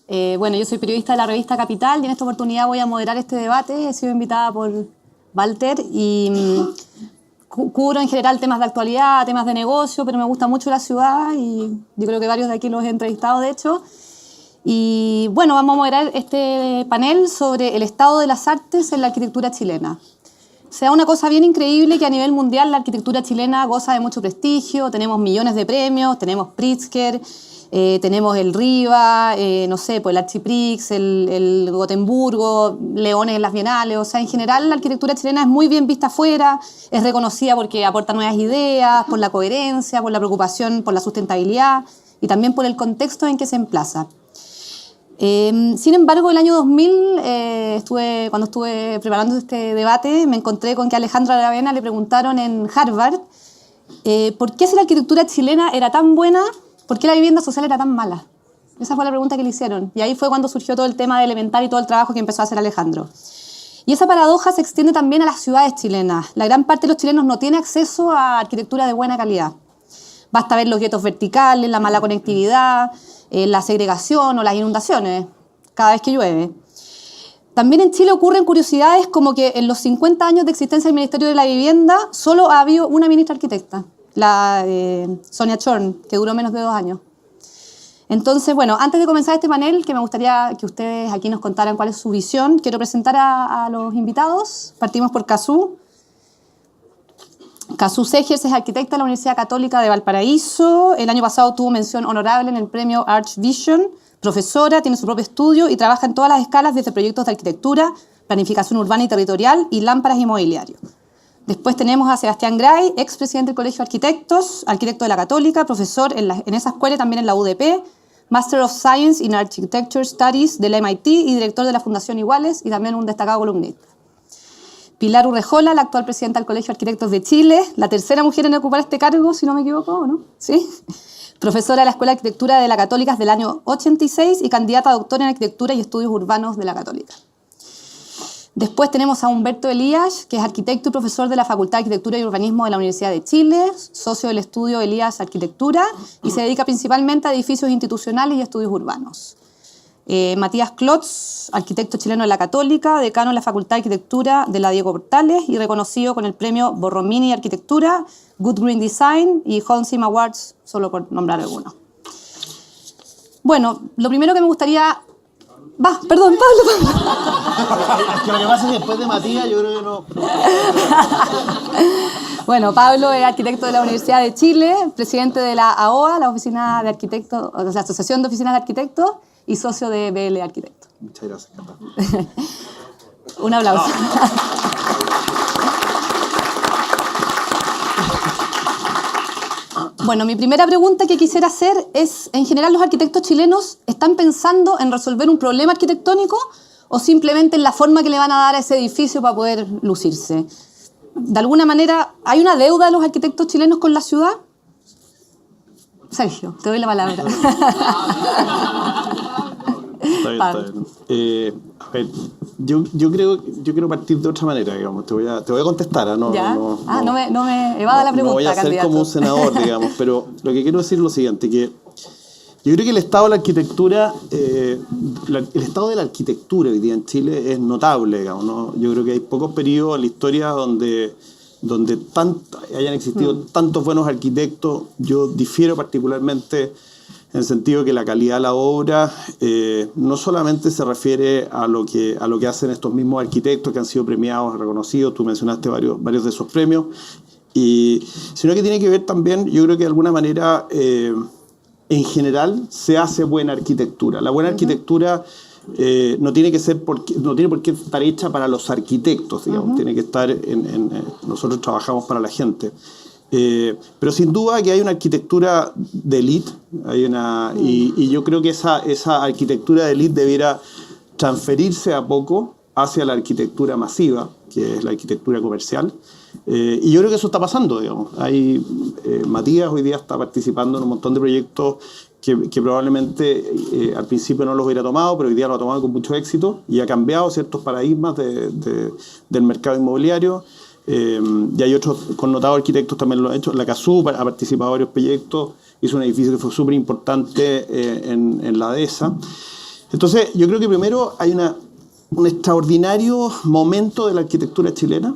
Bueno, yo soy periodista de la revista Capital y en esta oportunidad voy a moderar este debate. He sido invitada por Walter y cubro en general temas de actualidad, temas de negocio, pero me gusta mucho la ciudad y yo creo que varios de aquí los he entrevistado, de hecho. Y bueno, vamos a moderar este panel sobre el estado de las artes en la arquitectura chilena. O sea, una cosa bien increíble que a nivel mundial la arquitectura chilena goza de mucho prestigio, tenemos millones de premios, tenemos Pritzker, tenemos el Riva, no sé, pues el Archiprix, el Gotemburgo, Leones en las Bienales. O sea, en general la arquitectura chilena es muy bien vista afuera, es reconocida porque aporta nuevas ideas, por la coherencia, por la preocupación por la sustentabilidad y también por el contexto en que se emplaza. Sin embargo, el año 2000, cuando estuve preparando este debate, me encontré con que a Alejandra Aravena le preguntaron en Harvard por qué si la arquitectura chilena era tan buena, por qué la vivienda social era tan mala. Esa fue la pregunta que le hicieron. Y ahí fue cuando surgió todo el tema de Elemental y todo el trabajo que empezó a hacer Alejandro. Y esa paradoja se extiende también a las ciudades chilenas. La gran parte de los chilenos no tiene acceso a arquitectura de buena calidad. Basta ver los guetos verticales, la mala conectividad, la segregación o las inundaciones cada vez que llueve. También en Chile ocurren curiosidades como que en los 50 años de existencia del Ministerio de la Vivienda solo ha habido una ministra arquitecta, la Sonia Chorn, que duró menos de 2 años. Entonces, bueno, antes de comenzar este panel, que me gustaría que ustedes aquí nos contaran cuál es su visión, quiero presentar a los invitados. Partimos por Cazú. Cazú Segers es arquitecta de la Universidad Católica de Valparaíso. El año pasado tuvo mención honorable en el premio ArchVision. Profesora, tiene su propio estudio y trabaja en todas las escalas, desde proyectos de arquitectura, planificación urbana y territorial y lámparas inmobiliarios. Después tenemos a Sebastián Gray, expresidente del Colegio de Arquitectos, arquitecto de la Católica, profesor en esa escuela y también en la UDP, Master of Science in Architecture Studies del MIT y director de la Fundación Iguales y también un destacado columnista. Pilar Urrejola, la actual presidenta del Colegio de Arquitectos de Chile, la tercera mujer en ocupar este cargo, si no me equivoco, ¿no? ¿Sí? Profesora de la Escuela de Arquitectura de la Católica desde el año 86 y candidata a doctora en Arquitectura y Estudios Urbanos de la Católica. Después tenemos a Humberto Elías, que es arquitecto y profesor de la Facultad de Arquitectura y Urbanismo de la Universidad de Chile, socio del estudio Elías Arquitectura y se dedica principalmente a edificios institucionales y estudios urbanos. Matías Klotz, arquitecto chileno de la Católica, decano de la Facultad de Arquitectura de la Diego Portales y reconocido con el premio Borromini de Arquitectura, Good Green Design y Holcim Awards, solo por nombrar algunos. Bueno, lo primero que me gustaría... Perdón, Pablo. Es que lo que pasa es que después de Matías yo creo que no... Bueno, Pablo es arquitecto de la Universidad de Chile, presidente de la AOA, la Oficina de Arquitectos, o sea, la Asociación de Oficinas de Arquitectos, y socio de BL Arquitecto. Muchas gracias, Cata. Un aplauso. Bueno, mi primera pregunta que quisiera hacer es, en general, ¿los arquitectos chilenos están pensando en resolver un problema arquitectónico o simplemente en la forma que le van a dar a ese edificio para poder lucirse? De alguna manera, ¿hay una deuda de los arquitectos chilenos con la ciudad? Sergio, te doy la palabra. Está bien. A ver, yo quiero partir de otra manera, digamos. Te voy a contestar. ¿Ah? No me evada la pregunta, no voy a ser candidato. como un senador, digamos, pero lo que quiero decir es lo siguiente, que yo creo que el estado de la arquitectura, el estado de la arquitectura hoy día en Chile es notable, digamos, ¿no? Yo creo que hay pocos periodos en la historia donde hayan existido tantos buenos arquitectos. Yo difiero particularmente en el sentido que la calidad de la obra no solamente se refiere a lo que hacen estos mismos arquitectos que han sido premiados, reconocidos, tú mencionaste varios de esos premios, sino que tiene que ver también, yo creo que de alguna manera, en general, se hace buena arquitectura. La buena arquitectura no tiene por qué estar hecha para los arquitectos, digamos, tiene que estar nosotros trabajamos para la gente. Pero sin duda que hay una arquitectura de élite, y yo creo que esa arquitectura de élite debiera transferirse a poco hacia la arquitectura masiva, que es la arquitectura comercial. Y yo creo que eso está pasando, digamos. Matías hoy día está participando en un montón de proyectos que probablemente al principio no los hubiera tomado, pero hoy día lo ha tomado con mucho éxito y ha cambiado ciertos paradigmas del mercado inmobiliario. Y hay otros connotados arquitectos también lo han hecho. La Cazú ha participado en varios proyectos, hizo un edificio que fue súper importante en la dehesa. Entonces, yo creo que primero hay un extraordinario momento de la arquitectura chilena.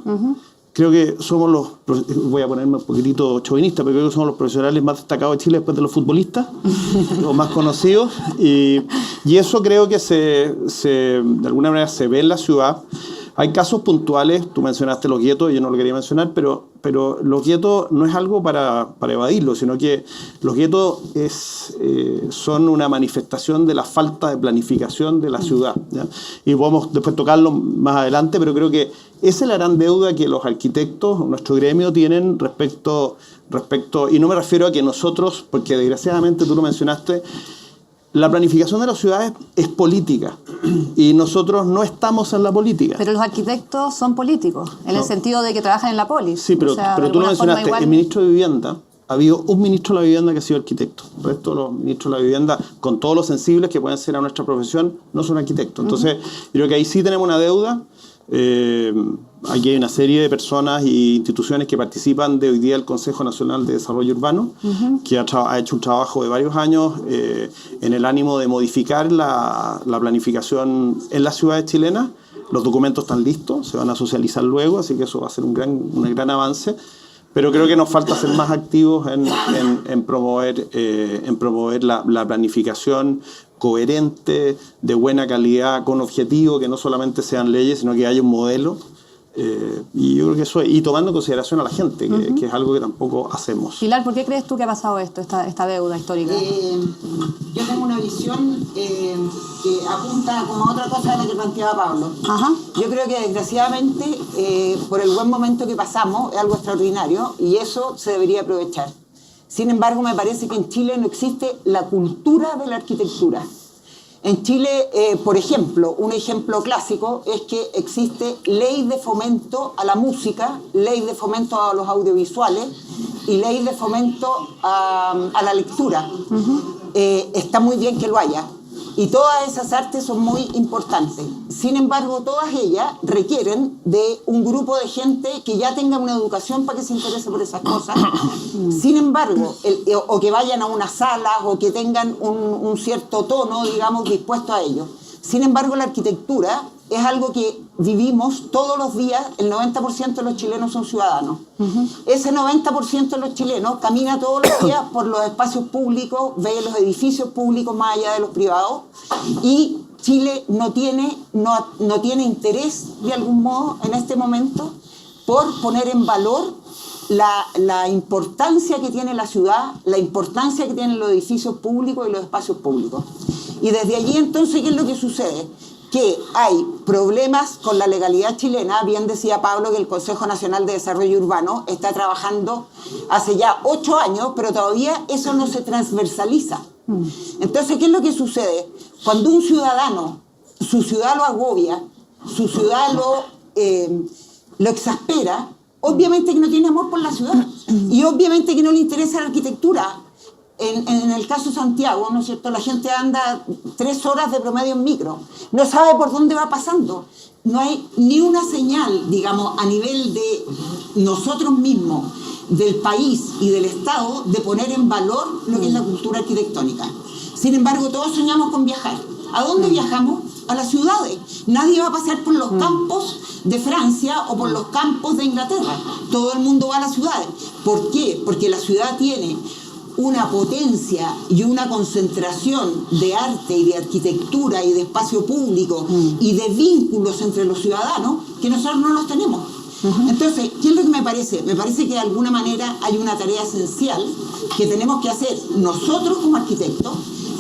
Creo que somos voy a ponerme un poquitito chauvinista, pero creo que somos los profesionales más destacados de Chile después de los futbolistas, los más conocidos. Y eso creo que de alguna manera se ve en la ciudad. Hay casos puntuales, tú mencionaste los guetos, yo no lo quería mencionar, pero los guetos no es algo para evadirlo, sino que los guetos son una manifestación de la falta de planificación de la ciudad, ¿ya? Y podemos después tocarlo más adelante, pero creo que esa es la gran deuda que los arquitectos, nuestro gremio, tienen respecto, y no me refiero a que nosotros, porque desgraciadamente tú lo mencionaste, la planificación de las ciudades es política y nosotros no estamos en la política. Pero los arquitectos son políticos, en el sentido de que trabajan en la polis. Sí, pero tú lo mencionaste, el ministro de Vivienda, ha habido un ministro de la Vivienda que ha sido arquitecto. El resto de los ministros de la Vivienda, con todos los sensibles que pueden ser a nuestra profesión, no son arquitectos. Entonces, creo que ahí sí tenemos una deuda. Aquí hay una serie de personas e instituciones que participan de hoy día el Consejo Nacional de Desarrollo Urbano, que ha hecho un trabajo de varios años en el ánimo de modificar la planificación en las ciudades chilenas. Los documentos están listos, se van a socializar luego, así que eso va a ser un gran avance. Pero creo que nos falta ser más activos en promover la planificación coherente, de buena calidad, con objetivo, que no solamente sean leyes, sino que haya un modelo. Y yo creo que eso, y tomando en consideración a la gente, que es algo que tampoco hacemos. Pilar, ¿por qué crees tú que ha pasado esto, esta deuda histórica? Yo tengo una visión que apunta como a otra cosa de la que planteaba Pablo. Ajá. Yo creo que desgraciadamente, por el buen momento que pasamos, es algo extraordinario y eso se debería aprovechar. Sin embargo, me parece que en Chile no existe la cultura de la arquitectura. En Chile, por ejemplo, un ejemplo clásico es que existe ley de fomento a la música, ley de fomento a los audiovisuales y ley de fomento a la lectura. Está muy bien que lo haya. Y todas esas artes son muy importantes. Sin embargo, todas ellas requieren de un grupo de gente que ya tenga una educación para que se interese por esas cosas. Sin embargo, o que vayan a unas salas o que tengan un cierto tono, digamos, dispuesto a ello. Sin embargo, la arquitectura es algo que vivimos todos los días. El 90% de los chilenos son ciudadanos. Ese 90% de los chilenos camina todos los días por los espacios públicos, ve los edificios públicos más allá de los privados, y Chile no tiene interés de algún modo en este momento por poner en valor la importancia que tiene la ciudad, la importancia que tienen los edificios públicos y los espacios públicos. Y desde allí entonces, ¿qué es lo que sucede? Que hay problemas con la legalidad chilena. Bien decía Pablo que el Consejo Nacional de Desarrollo Urbano está trabajando hace ya 8 años, pero todavía eso no se transversaliza. Entonces, ¿qué es lo que sucede? Cuando un ciudadano, su ciudad lo agobia, su ciudad lo exaspera, obviamente que no tiene amor por la ciudad y obviamente que no le interesa la arquitectura. En el caso Santiago, ¿no es cierto? La gente anda 3 horas de promedio en micro, no sabe por dónde va pasando. No hay ni una señal, digamos, a nivel de nosotros mismos, del país y del Estado, de poner en valor lo que es la cultura arquitectónica. Sin embargo, todos soñamos con viajar. ¿A dónde viajamos? A las ciudades. Nadie va a pasar por los campos de Francia o por los campos de Inglaterra. Todo el mundo va a las ciudades. ¿Por qué? Porque la ciudad tiene una potencia y una concentración de arte y de arquitectura y de espacio público y de vínculos entre los ciudadanos que nosotros no los tenemos. Entonces, ¿qué es lo que me parece? Me parece que de alguna manera hay una tarea esencial que tenemos que hacer nosotros como arquitectos,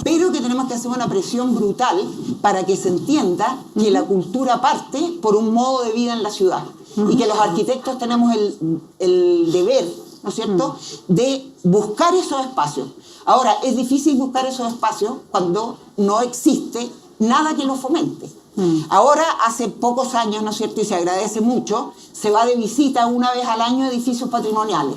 pero que tenemos que hacer una presión brutal para que se entienda que la cultura parte por un modo de vida en la ciudad y que los arquitectos tenemos el deber, ¿no es cierto?, de buscar esos espacios. Ahora, es difícil buscar esos espacios cuando no existe nada que los fomente. Ahora, hace pocos años, ¿no es cierto?, y se agradece mucho, se va de visita una vez al año a edificios patrimoniales.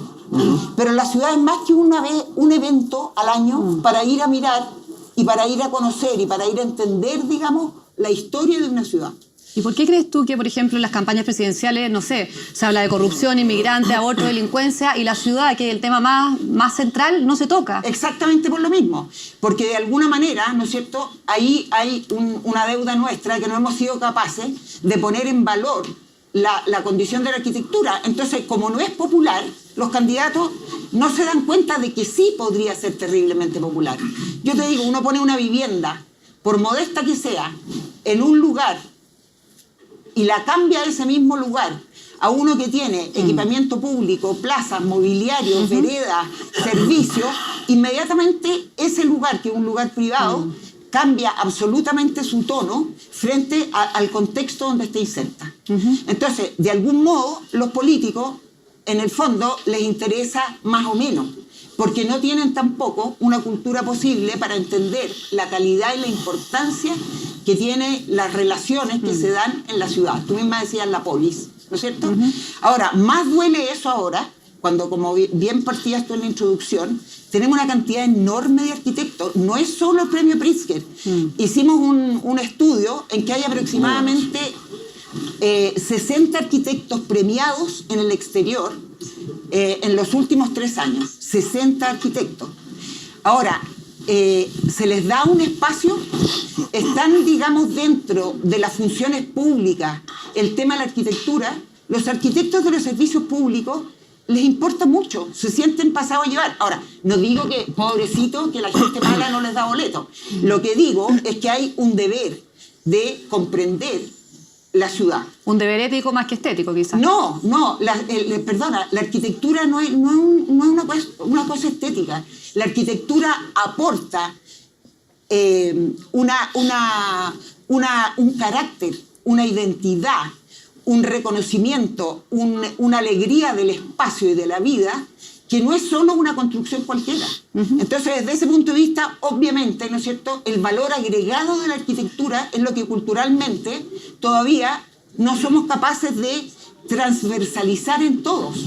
Pero la ciudad es más que una vez un evento al año para ir a mirar y para ir a conocer y para ir a entender, digamos, la historia de una ciudad. ¿Y por qué crees tú que, por ejemplo, en las campañas presidenciales, no sé, se habla de corrupción, inmigrantes, aborto, delincuencia, y la ciudad, que es el tema más central, no se toca? Exactamente por lo mismo, porque de alguna manera, ¿no es cierto?, ahí hay una deuda nuestra que no hemos sido capaces de poner en valor la condición de la arquitectura. Entonces, como no es popular, los candidatos no se dan cuenta de que sí podría ser terriblemente popular. Yo te digo, uno pone una vivienda, por modesta que sea, en un lugar y la cambia a ese mismo lugar a uno que tiene equipamiento público, plazas, mobiliarios, veredas, servicios, inmediatamente ese lugar, que es un lugar privado, cambia absolutamente su tono frente al contexto donde está inserta. Entonces, de algún modo, los políticos, en el fondo, les interesa más o menos, porque no tienen tampoco una cultura posible para entender la calidad y la importancia que tienen las relaciones que se dan en la ciudad. Tú misma decías la polis, ¿no es cierto? Ahora, más duele eso ahora, cuando, como bien partías tú en la introducción, tenemos una cantidad enorme de arquitectos. No es solo el premio Pritzker. Hicimos un estudio en que hay aproximadamente 60 arquitectos premiados en el exterior en los últimos 3 años. 60 arquitectos. Ahora, se les da un espacio, están, digamos, dentro de las funciones públicas, el tema de la arquitectura. Los arquitectos de los servicios públicos les importa mucho, se sienten pasados a llevar. Ahora, no digo que, pobrecito, que la gente mala no les da boleto. Lo que digo es que hay un deber de comprender la ciudad. Un deber ético más que estético, quizás. No, perdona, la arquitectura no es una cosa estética. La arquitectura aporta un carácter, una identidad, un reconocimiento, una alegría del espacio y de la vida, que no es solo una construcción cualquiera. Entonces, desde ese punto de vista, obviamente, ¿no es cierto?, el valor agregado de la arquitectura es lo que culturalmente todavía no somos capaces de transversalizar en todos.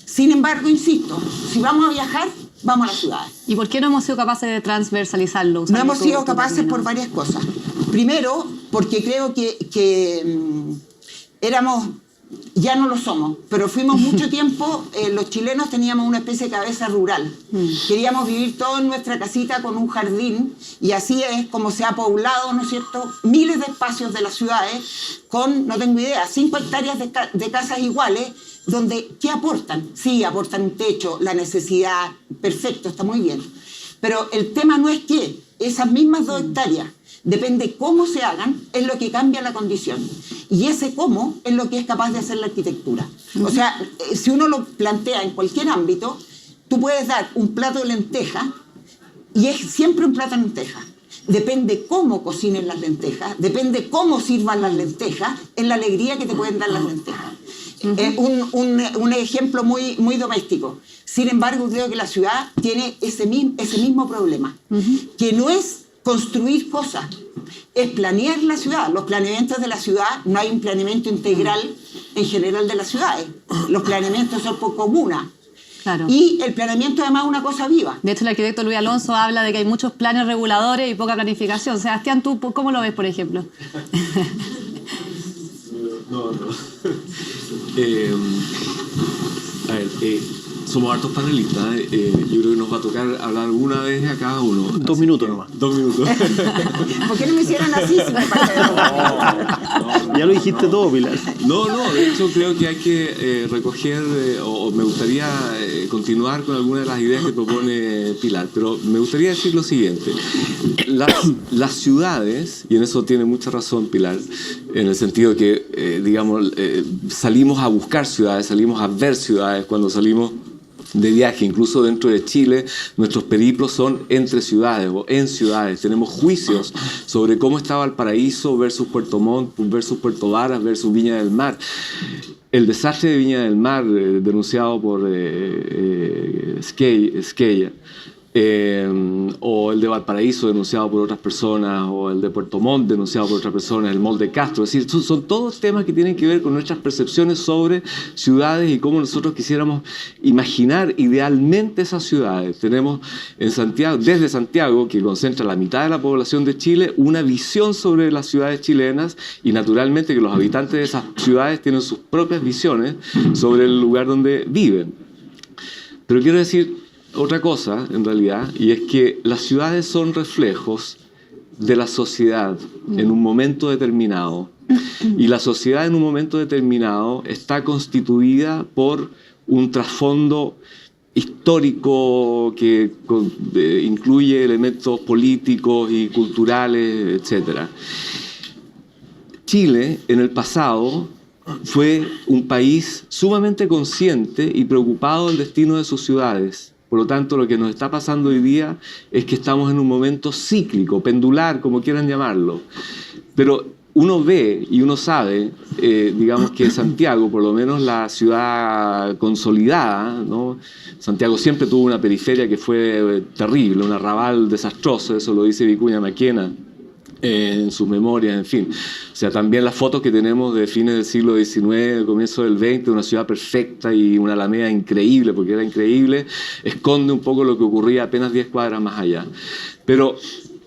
Sin embargo, insisto, si vamos a viajar, vamos a las ciudades. ¿Y por qué no hemos sido capaces de transversalizarlo? No hemos sido capaces por varias cosas. Primero, porque creo que ya no lo somos, pero fuimos mucho tiempo, los chilenos teníamos una especie de cabeza rural. Queríamos vivir todo en nuestra casita con un jardín, y así es como se ha poblado, ¿no es cierto?, miles de espacios de las ciudades con, no tengo idea, 5 hectáreas de casas iguales, donde, ¿qué aportan? Sí, aportan un techo, la necesidad, perfecto, está muy bien. Pero el tema no es que esas mismas 2 hectáreas, depende cómo se hagan, es lo que cambia la condición. Y ese cómo es lo que es capaz de hacer la arquitectura. O sea, si uno lo plantea en cualquier ámbito, tú puedes dar un plato de lenteja y es siempre un plato de lenteja. Depende cómo cocinen las lentejas, depende cómo sirvan las lentejas, es la alegría que te pueden dar las lentejas. Un ejemplo muy, muy doméstico. Sin embargo, creo que la ciudad tiene ese mismo problema, que no es construir cosas, es planear la ciudad. Los planeamientos de la ciudad, no hay un planeamiento integral en general de las ciudades. Los planeamientos son por comuna. Claro. Y el planeamiento además es una cosa viva. De hecho, el arquitecto Luis Alonso habla de que hay muchos planes reguladores y poca planificación. Sebastián, ¿tú cómo lo ves, por ejemplo? No. A ver, somos hartos panelistas. Yo creo que nos va a tocar hablar alguna vez a cada uno. 2 minutos nomás. 2 minutos. ¿Por qué no me hicieron así? Si me parece Ya lo dijiste todo, Pilar. No, de hecho creo que hay que recoger, o me gustaría continuar con algunas de las ideas que propone Pilar, pero me gustaría decir lo siguiente. Las ciudades, y en eso tiene mucha razón Pilar, en el sentido de que, salimos a buscar ciudades, salimos a ver ciudades cuando salimos de viaje, incluso dentro de Chile, nuestros periplos son entre ciudades o en ciudades. Tenemos juicios sobre cómo está Valparaíso versus Puerto Montt, versus Puerto Varas, versus Viña del Mar. El desastre de Viña del Mar, denunciado por Esquella, o el de Valparaíso denunciado por otras personas, o el de Puerto Montt denunciado por otras personas, el Mall de Castro. Es decir, son todos temas que tienen que ver con nuestras percepciones sobre ciudades y cómo nosotros quisiéramos imaginar idealmente esas ciudades. Tenemos en Santiago, desde Santiago, que concentra la mitad de la población de Chile, una visión sobre las ciudades chilenas, y naturalmente que los habitantes de esas ciudades tienen sus propias visiones sobre el lugar donde viven. Pero quiero decir otra cosa, en realidad, y es que las ciudades son reflejos de la sociedad en un momento determinado. Y la sociedad en un momento determinado está constituida por un trasfondo histórico que incluye elementos políticos y culturales, etc. Chile, en el pasado, fue un país sumamente consciente y preocupado del destino de sus ciudades. Por lo tanto, lo que nos está pasando hoy día es que estamos en un momento cíclico, pendular, como quieran llamarlo. Pero uno ve y uno sabe, digamos que Santiago, por lo menos la ciudad consolidada, ¿no? Santiago siempre tuvo una periferia que fue terrible, un arrabal desastroso, eso lo dice Vicuña Maquena en sus memorias, en fin. O sea, también las fotos que tenemos de fines del siglo XIX, comienzo del XX, una ciudad perfecta y una alameda increíble, porque era increíble, esconde un poco lo que ocurría apenas 10 cuadras más allá. Pero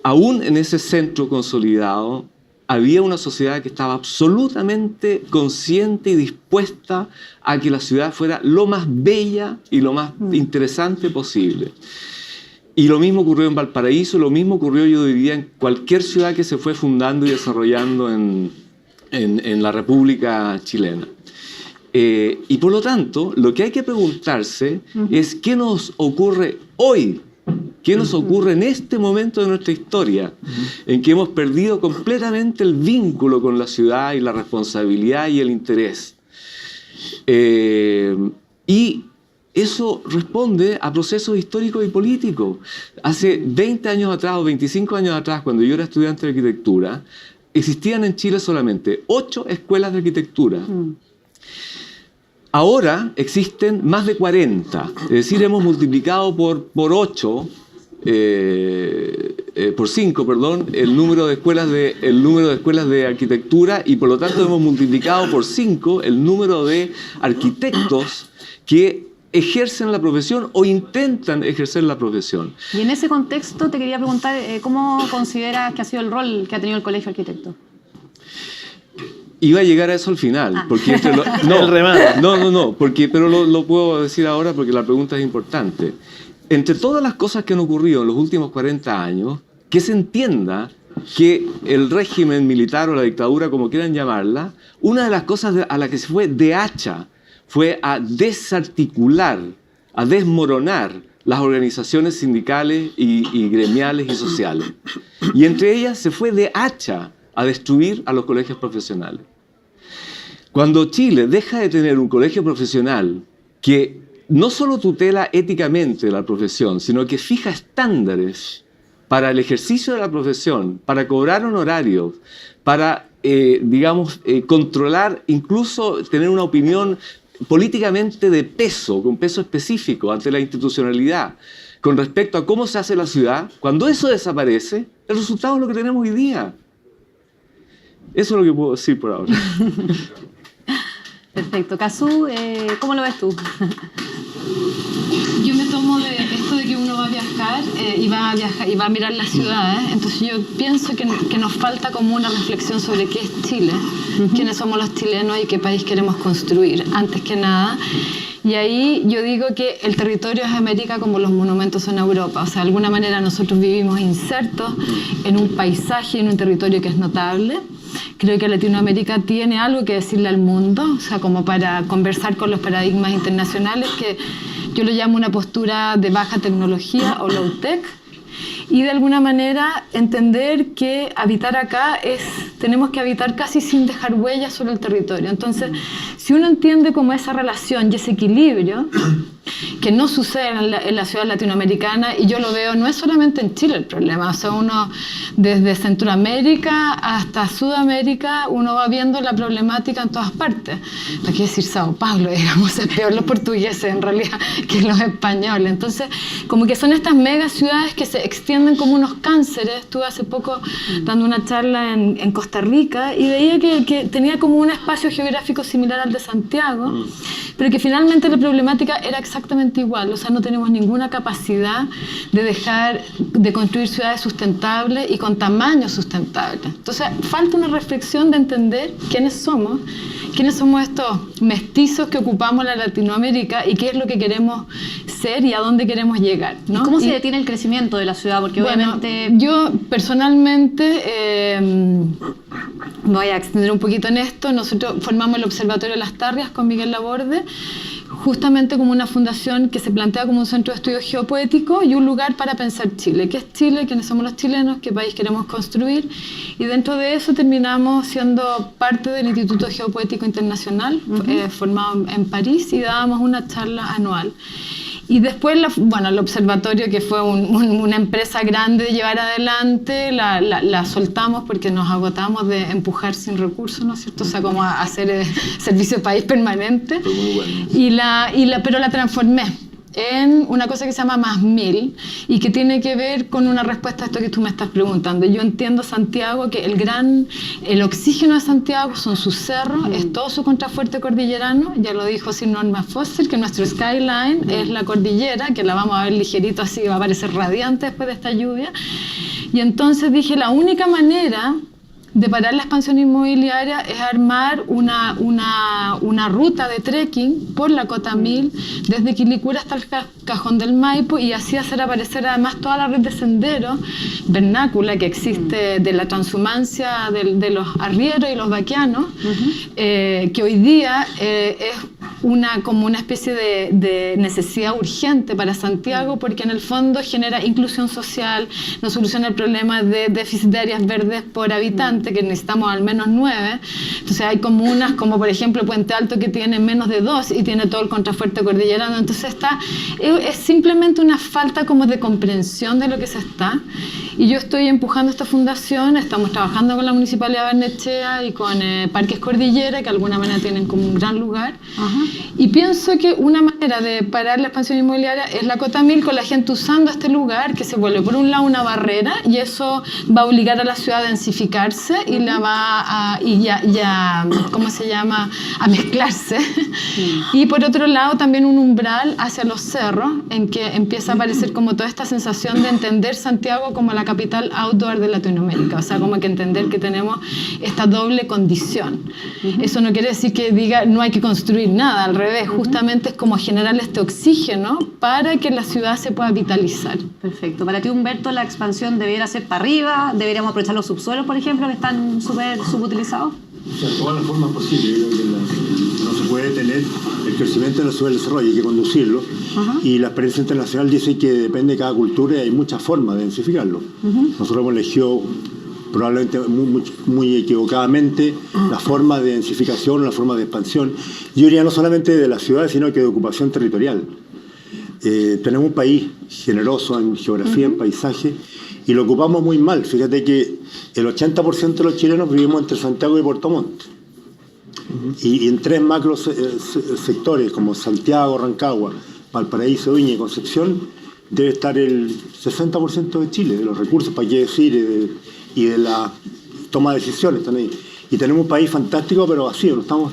aún en ese centro consolidado, había una sociedad que estaba absolutamente consciente y dispuesta a que la ciudad fuera lo más bella y lo más interesante posible. Y lo mismo ocurrió en Valparaíso, lo mismo ocurrió, yo diría, en cualquier ciudad que se fue fundando y desarrollando en la República Chilena. Y por lo tanto, lo que hay que preguntarse es qué nos ocurre hoy, qué nos ocurre en este momento de nuestra historia, en que hemos perdido completamente el vínculo con la ciudad y la responsabilidad y el interés. Y eso responde a procesos históricos y políticos. Hace 20 años atrás o 25 años atrás, cuando yo era estudiante de arquitectura, existían en Chile solamente 8 escuelas de arquitectura. Ahora existen más de 40. Es decir, hemos multiplicado por 5, perdón, el número de escuelas de arquitectura, y por lo tanto hemos multiplicado por 5 el número de arquitectos que ejercen la profesión o intentan ejercer la profesión. Y en ese contexto te quería preguntar, ¿cómo consideras que ha sido el rol que ha tenido el Colegio Arquitecto? Iba a llegar a eso al final, porque pero lo puedo decir ahora porque la pregunta es importante. Entre todas las cosas que han ocurrido en los últimos 40 años, que se entienda que el régimen militar o la dictadura, como quieran llamarla, una de las cosas a la que se fue de hacha fue a desarticular, a desmoronar las organizaciones sindicales y gremiales y sociales. Y entre ellas se fue de hacha a destruir a los colegios profesionales. Cuando Chile deja de tener un colegio profesional que no solo tutela éticamente la profesión, sino que fija estándares para el ejercicio de la profesión, para cobrar honorarios, para, controlar, incluso tener una opinión políticamente de peso, con peso específico ante la institucionalidad, con respecto a cómo se hace la ciudad, cuando eso desaparece, el resultado es lo que tenemos hoy día. Eso es lo que puedo decir por ahora. Perfecto. Cazzu, ¿cómo lo ves tú? Yo me tomo de esto de que uno va a viajar y va a mirar las ciudades. Entonces yo pienso que nos falta como una reflexión sobre qué es Chile, quiénes somos los chilenos y qué país queremos construir, antes que nada. Y ahí yo digo que el territorio es América como los monumentos son Europa. O sea, de alguna manera nosotros vivimos insertos en un paisaje, en un territorio que es notable. Creo que Latinoamérica tiene algo que decirle al mundo, o sea, como para conversar con los paradigmas internacionales, que yo lo llamo una postura de baja tecnología o low-tech, y de alguna manera entender que habitar acá tenemos que habitar casi sin dejar huellas sobre el territorio. Entonces, si uno entiende como esa relación y ese equilibrio, que no suceden en la ciudad latinoamericana, y yo lo veo, no es solamente en Chile el problema, o sea, uno desde Centroamérica hasta Sudamérica, uno va viendo la problemática en todas partes. ¿Para qué decir Sao Paulo, digamos? Es peor los portugueses en realidad que los españoles. Entonces, como que son estas mega ciudades que se extienden como unos cánceres. Estuve hace poco dando una charla en Costa Rica y veía que tenía como un espacio geográfico similar al de Santiago, pero que finalmente la problemática era exactamente igual. O sea, no tenemos ninguna capacidad de dejar de construir ciudades sustentables y con tamaño sustentable. Entonces, falta una reflexión de entender quiénes somos estos mestizos que ocupamos la Latinoamérica y qué es lo que queremos ser y a dónde queremos llegar, ¿no? ¿Y cómo se detiene el crecimiento de la ciudad? Porque obviamente... Yo personalmente me voy a extender un poquito en esto. Nosotros formamos el Observatorio Las Tarrias con Miguel Laborde, justamente como una fundación que se plantea como un centro de estudio geopoético y un lugar para pensar Chile. ¿Qué es Chile? ¿Quiénes somos los chilenos? ¿Qué país queremos construir? Y dentro de eso terminamos siendo parte del Instituto Geopoético Internacional, formado en París, y dábamos una charla anual. Y después, el observatorio, que fue una empresa grande de llevar adelante, la soltamos porque nos agotamos de empujar sin recursos, ¿no es cierto? O sea, como hacer servicio de país permanente. Fue muy bueno. Pero la transformé en una cosa que se llama Más Mil y que tiene que ver con una respuesta a esto que tú me estás preguntando. Yo entiendo Santiago, que el oxígeno de Santiago son sus cerros, es todo su contrafuerte cordillerano. Ya lo dijo Sir Norman Foster, que nuestro skyline es la cordillera, que la vamos a ver ligerito así, va a parecer radiante después de esta lluvia. Y entonces dije, la única manera de parar la expansión inmobiliaria es armar una ruta de trekking por la Cota 1000 desde Quilicura hasta el Cajón del Maipo, y así hacer aparecer además toda la red de senderos vernácula que existe de la transhumancia de los arrieros y los vaquianos, que hoy día es como una especie de necesidad urgente para Santiago, porque en el fondo genera inclusión social, nos soluciona el problema de déficit de áreas verdes por habitante, que necesitamos al menos 9. Entonces hay comunas como por ejemplo Puente Alto, que tiene menos de 2 y tiene todo el contrafuerte cordillerano. Entonces es simplemente una falta como de comprensión de lo que se está. Y yo estoy empujando esta fundación, estamos trabajando con la Municipalidad de Barnechea y con Parques Cordillera, que de alguna manera tienen como un gran lugar. Y pienso que una manera de parar la expansión inmobiliaria es la Cota 1000, con la gente usando este lugar, que se vuelve por un lado una barrera, y eso va a obligar a la ciudad a densificarse y la va a, ¿cómo se llama?, a mezclarse. Y por otro lado también un umbral hacia los cerros, en que empieza a aparecer como toda esta sensación de entender Santiago como la capital outdoor de Latinoamérica. O sea, como que entender que tenemos esta doble condición. Eso no quiere decir que diga no hay que construir nada, al revés, justamente es como generar este oxígeno para que la ciudad se pueda vitalizar. Perfecto. Para ti, Humberto, la expansión debiera ser para arriba, deberíamos aprovechar los subsuelos, por ejemplo, que están súper subutilizados. O sea, todas las formas posibles. Yo creo que no se puede tener el crecimiento de la ciudad del desarrollo, hay que conducirlo. Y la experiencia internacional dice que depende de cada cultura y hay muchas formas de densificarlo. Nosotros hemos elegido probablemente muy equivocadamente la forma de densificación, la forma de expansión. Yo diría no solamente de las ciudades, sino que de ocupación territorial. Tenemos un país generoso en geografía, en paisaje, y lo ocupamos muy mal. Fíjate que el 80% de los chilenos vivimos entre Santiago y Puerto Montt. Y en 3 macro sectores como Santiago, Rancagua, Valparaíso, Viña y Concepción debe estar el 60% de Chile, de los recursos, para qué decir, y de la toma de decisiones están ahí. Y tenemos un país fantástico, pero vacío. No estamos,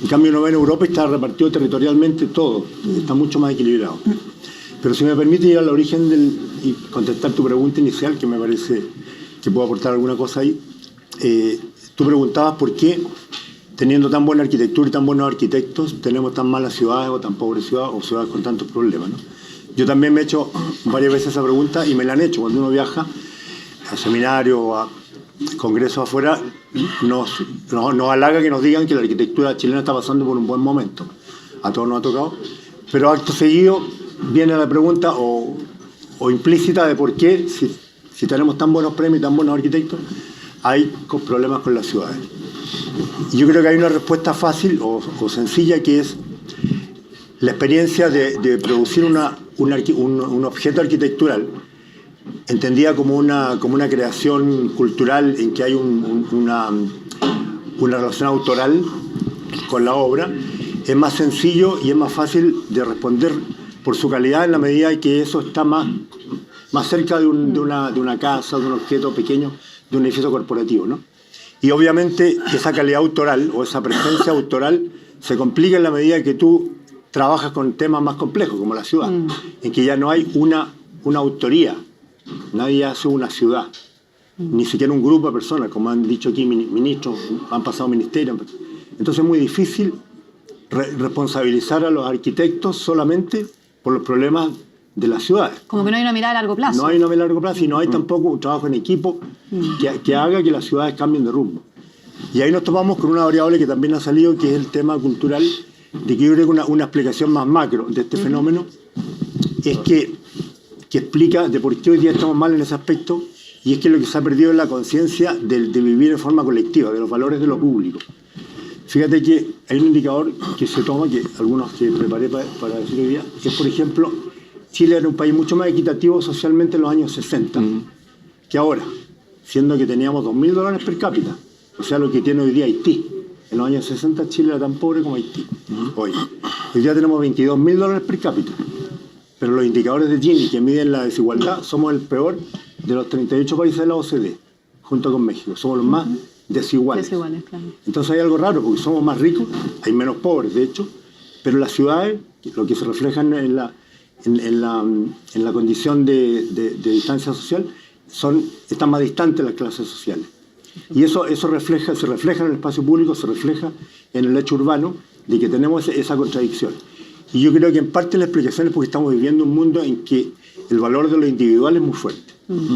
en cambio, uno ve en Europa y está repartido territorialmente todo, está mucho más equilibrado. Pero si me permite ir al origen y contestar tu pregunta inicial, que me parece que puedo aportar alguna cosa ahí. Tú preguntabas por qué, teniendo tan buena arquitectura y tan buenos arquitectos, tenemos tan malas ciudades o tan pobres ciudades o ciudades con tantos problemas, ¿no? Yo también me he hecho varias veces esa pregunta y me la han hecho. Cuando uno viaja a seminarios o a congresos afuera, nos halaga que nos digan que la arquitectura chilena está pasando por un buen momento. A todos nos ha tocado. Pero acto seguido viene la pregunta o implícita de por qué, si tenemos tan buenos premios y tan buenos arquitectos, hay problemas con las ciudades. Y yo creo que hay una respuesta fácil o sencilla, que es la experiencia de producir un objeto arquitectural entendida como una creación cultural en que hay una relación autoral con la obra, es más sencillo y es más fácil de responder por su calidad en la medida que eso está más cerca de una casa, de un objeto pequeño, de un edificio corporativo, ¿no? Y obviamente esa calidad autoral o esa presencia autoral se complica en la medida que tú trabajas con temas más complejos, como la ciudad, en que ya no hay una autoría, nadie hace una ciudad, ni siquiera un grupo de personas, como han dicho aquí ministros, han pasado ministerios. Entonces es muy difícil responsabilizar a los arquitectos solamente por los problemas de las ciudades. Como que no hay una mirada a largo plazo. No hay una mirada a largo plazo y no hay tampoco un trabajo en equipo que haga que las ciudades cambien de rumbo. Y ahí nos topamos con una variable que también ha salido, que es el tema cultural, de que yo creo que una explicación más macro de este fenómeno es que explica de por qué hoy día estamos mal en ese aspecto, y es que lo que se ha perdido es la conciencia de vivir en forma colectiva, de los valores de lo público. Fíjate que hay un indicador que se toma, que algunos que preparé para decir hoy día, que es, por ejemplo, Chile era un país mucho más equitativo socialmente en los años 60 que ahora, siendo que teníamos $2.000 per cápita, o sea, lo que tiene hoy día Haití. En los años 60 Chile era tan pobre como Haití. Hoy día tenemos $22.000 per cápita, pero los indicadores de Gini que miden la desigualdad, somos el peor de los 38 países de la OCDE, junto con México. Somos los más desiguales. Claro. Entonces hay algo raro, porque somos más ricos, hay menos pobres, de hecho, pero las ciudades, lo que se refleja en la condición de distancia social, están más distantes las clases sociales. Y eso se refleja en el espacio público, se refleja en el hecho urbano, de que tenemos esa contradicción. Y yo creo que en parte la explicación es porque estamos viviendo un mundo en que el valor de lo individual es muy fuerte.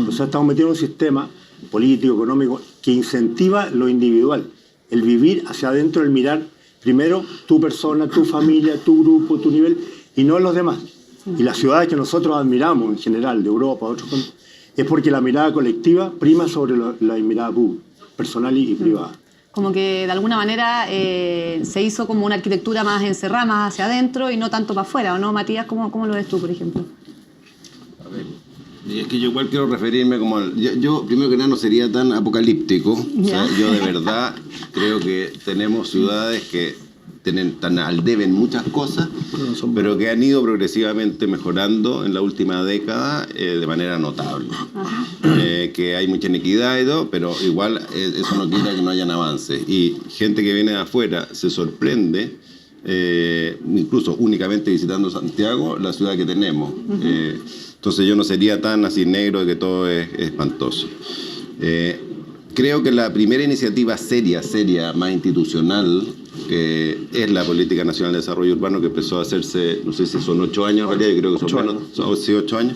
O sea, estamos metidos en un sistema político, económico, que incentiva lo individual, el vivir hacia adentro, el mirar primero tu persona, tu familia, tu grupo, tu nivel, y no los demás. Y las ciudades que nosotros admiramos en general, de Europa, otros, es porque la mirada colectiva prima sobre la mirada personal y privada. Como que de alguna manera se hizo como una arquitectura más encerrada, más hacia adentro y no tanto para afuera, ¿o no, Matías? ¿Cómo lo ves tú, por ejemplo? A ver, y es que yo igual quiero referirme como... Yo primero que nada no sería tan apocalíptico. O sea, yo de verdad creo que tenemos ciudades que están al debe en muchas cosas, pero que han ido progresivamente mejorando en la última década de manera notable. Que hay mucha inequidad y todo, pero igual eso no quita que no hayan avances. Y gente que viene de afuera se sorprende, incluso únicamente visitando Santiago, la ciudad que tenemos. Entonces yo no sería tan así negro de que todo es espantoso. Creo que la primera iniciativa seria, más institucional, es la Política Nacional de Desarrollo Urbano, que empezó a hacerse, no sé si son 8 años en realidad, yo creo que son menos, 8 años,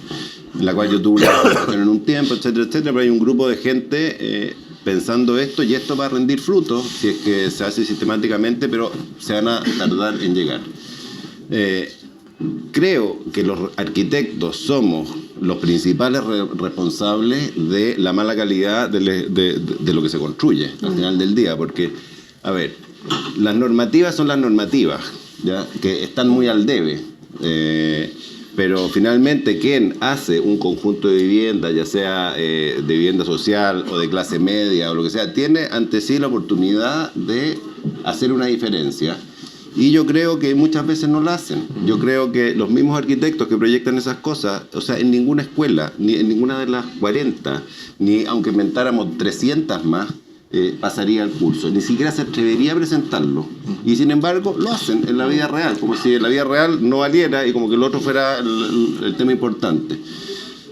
en la cual yo tuve una presentación en un tiempo, etcétera, etcétera, pero hay un grupo de gente pensando esto, y esto va a rendir frutos si es que se hace sistemáticamente, pero se van a tardar en llegar. Creo que los arquitectos somos los principales responsables de la mala calidad de lo que se construye al final del día, porque, a ver, las normativas son las normativas, ¿ya? Que están muy al debe, pero finalmente quien hace un conjunto de viviendas, ya sea de vivienda social o de clase media o lo que sea, tiene ante sí la oportunidad de hacer una diferencia. Y yo creo que muchas veces no la hacen. Yo creo que los mismos arquitectos que proyectan esas cosas, o sea, en ninguna escuela, ni en ninguna de las 40, ni aunque inventáramos 300 más, pasaría el curso. Ni siquiera se atrevería a presentarlo. Y sin embargo, lo hacen en la vida real, como si en la vida real no valiera y como que el otro fuera el tema importante.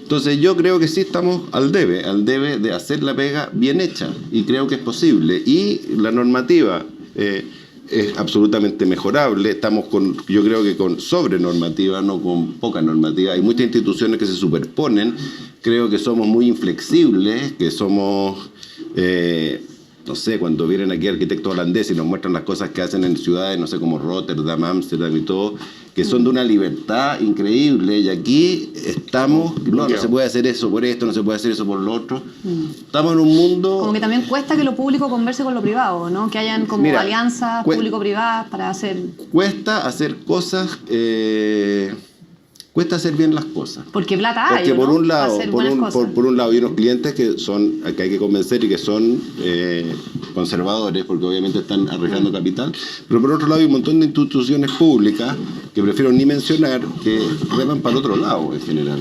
Entonces yo creo que sí estamos al debe de hacer la pega bien hecha. Y creo que es posible. Y la normativa... es absolutamente mejorable. Estamos yo creo que con sobrenormativa, no con poca normativa. Hay muchas instituciones que se superponen. Creo que somos muy inflexibles, que somos, no sé, cuando vienen aquí arquitectos holandeses y nos muestran las cosas que hacen en ciudades, no sé, como Rotterdam, Ámsterdam y todo, que son de una libertad increíble, y aquí estamos, no se puede hacer eso por esto, no se puede hacer eso por lo otro. Estamos en un mundo... Como que también cuesta que lo público converse con lo privado, ¿no? Que hayan como alianzas público-privadas para hacer... Cuesta hacer cosas... cuesta hacer bien las cosas. Porque plata hay, porque por ¿no? un lado, por un lado hay unos clientes que hay que convencer y que son conservadores, porque obviamente están arriesgando capital, pero por otro lado hay un montón de instituciones públicas que prefiero ni mencionar, que reman para el otro lado en general.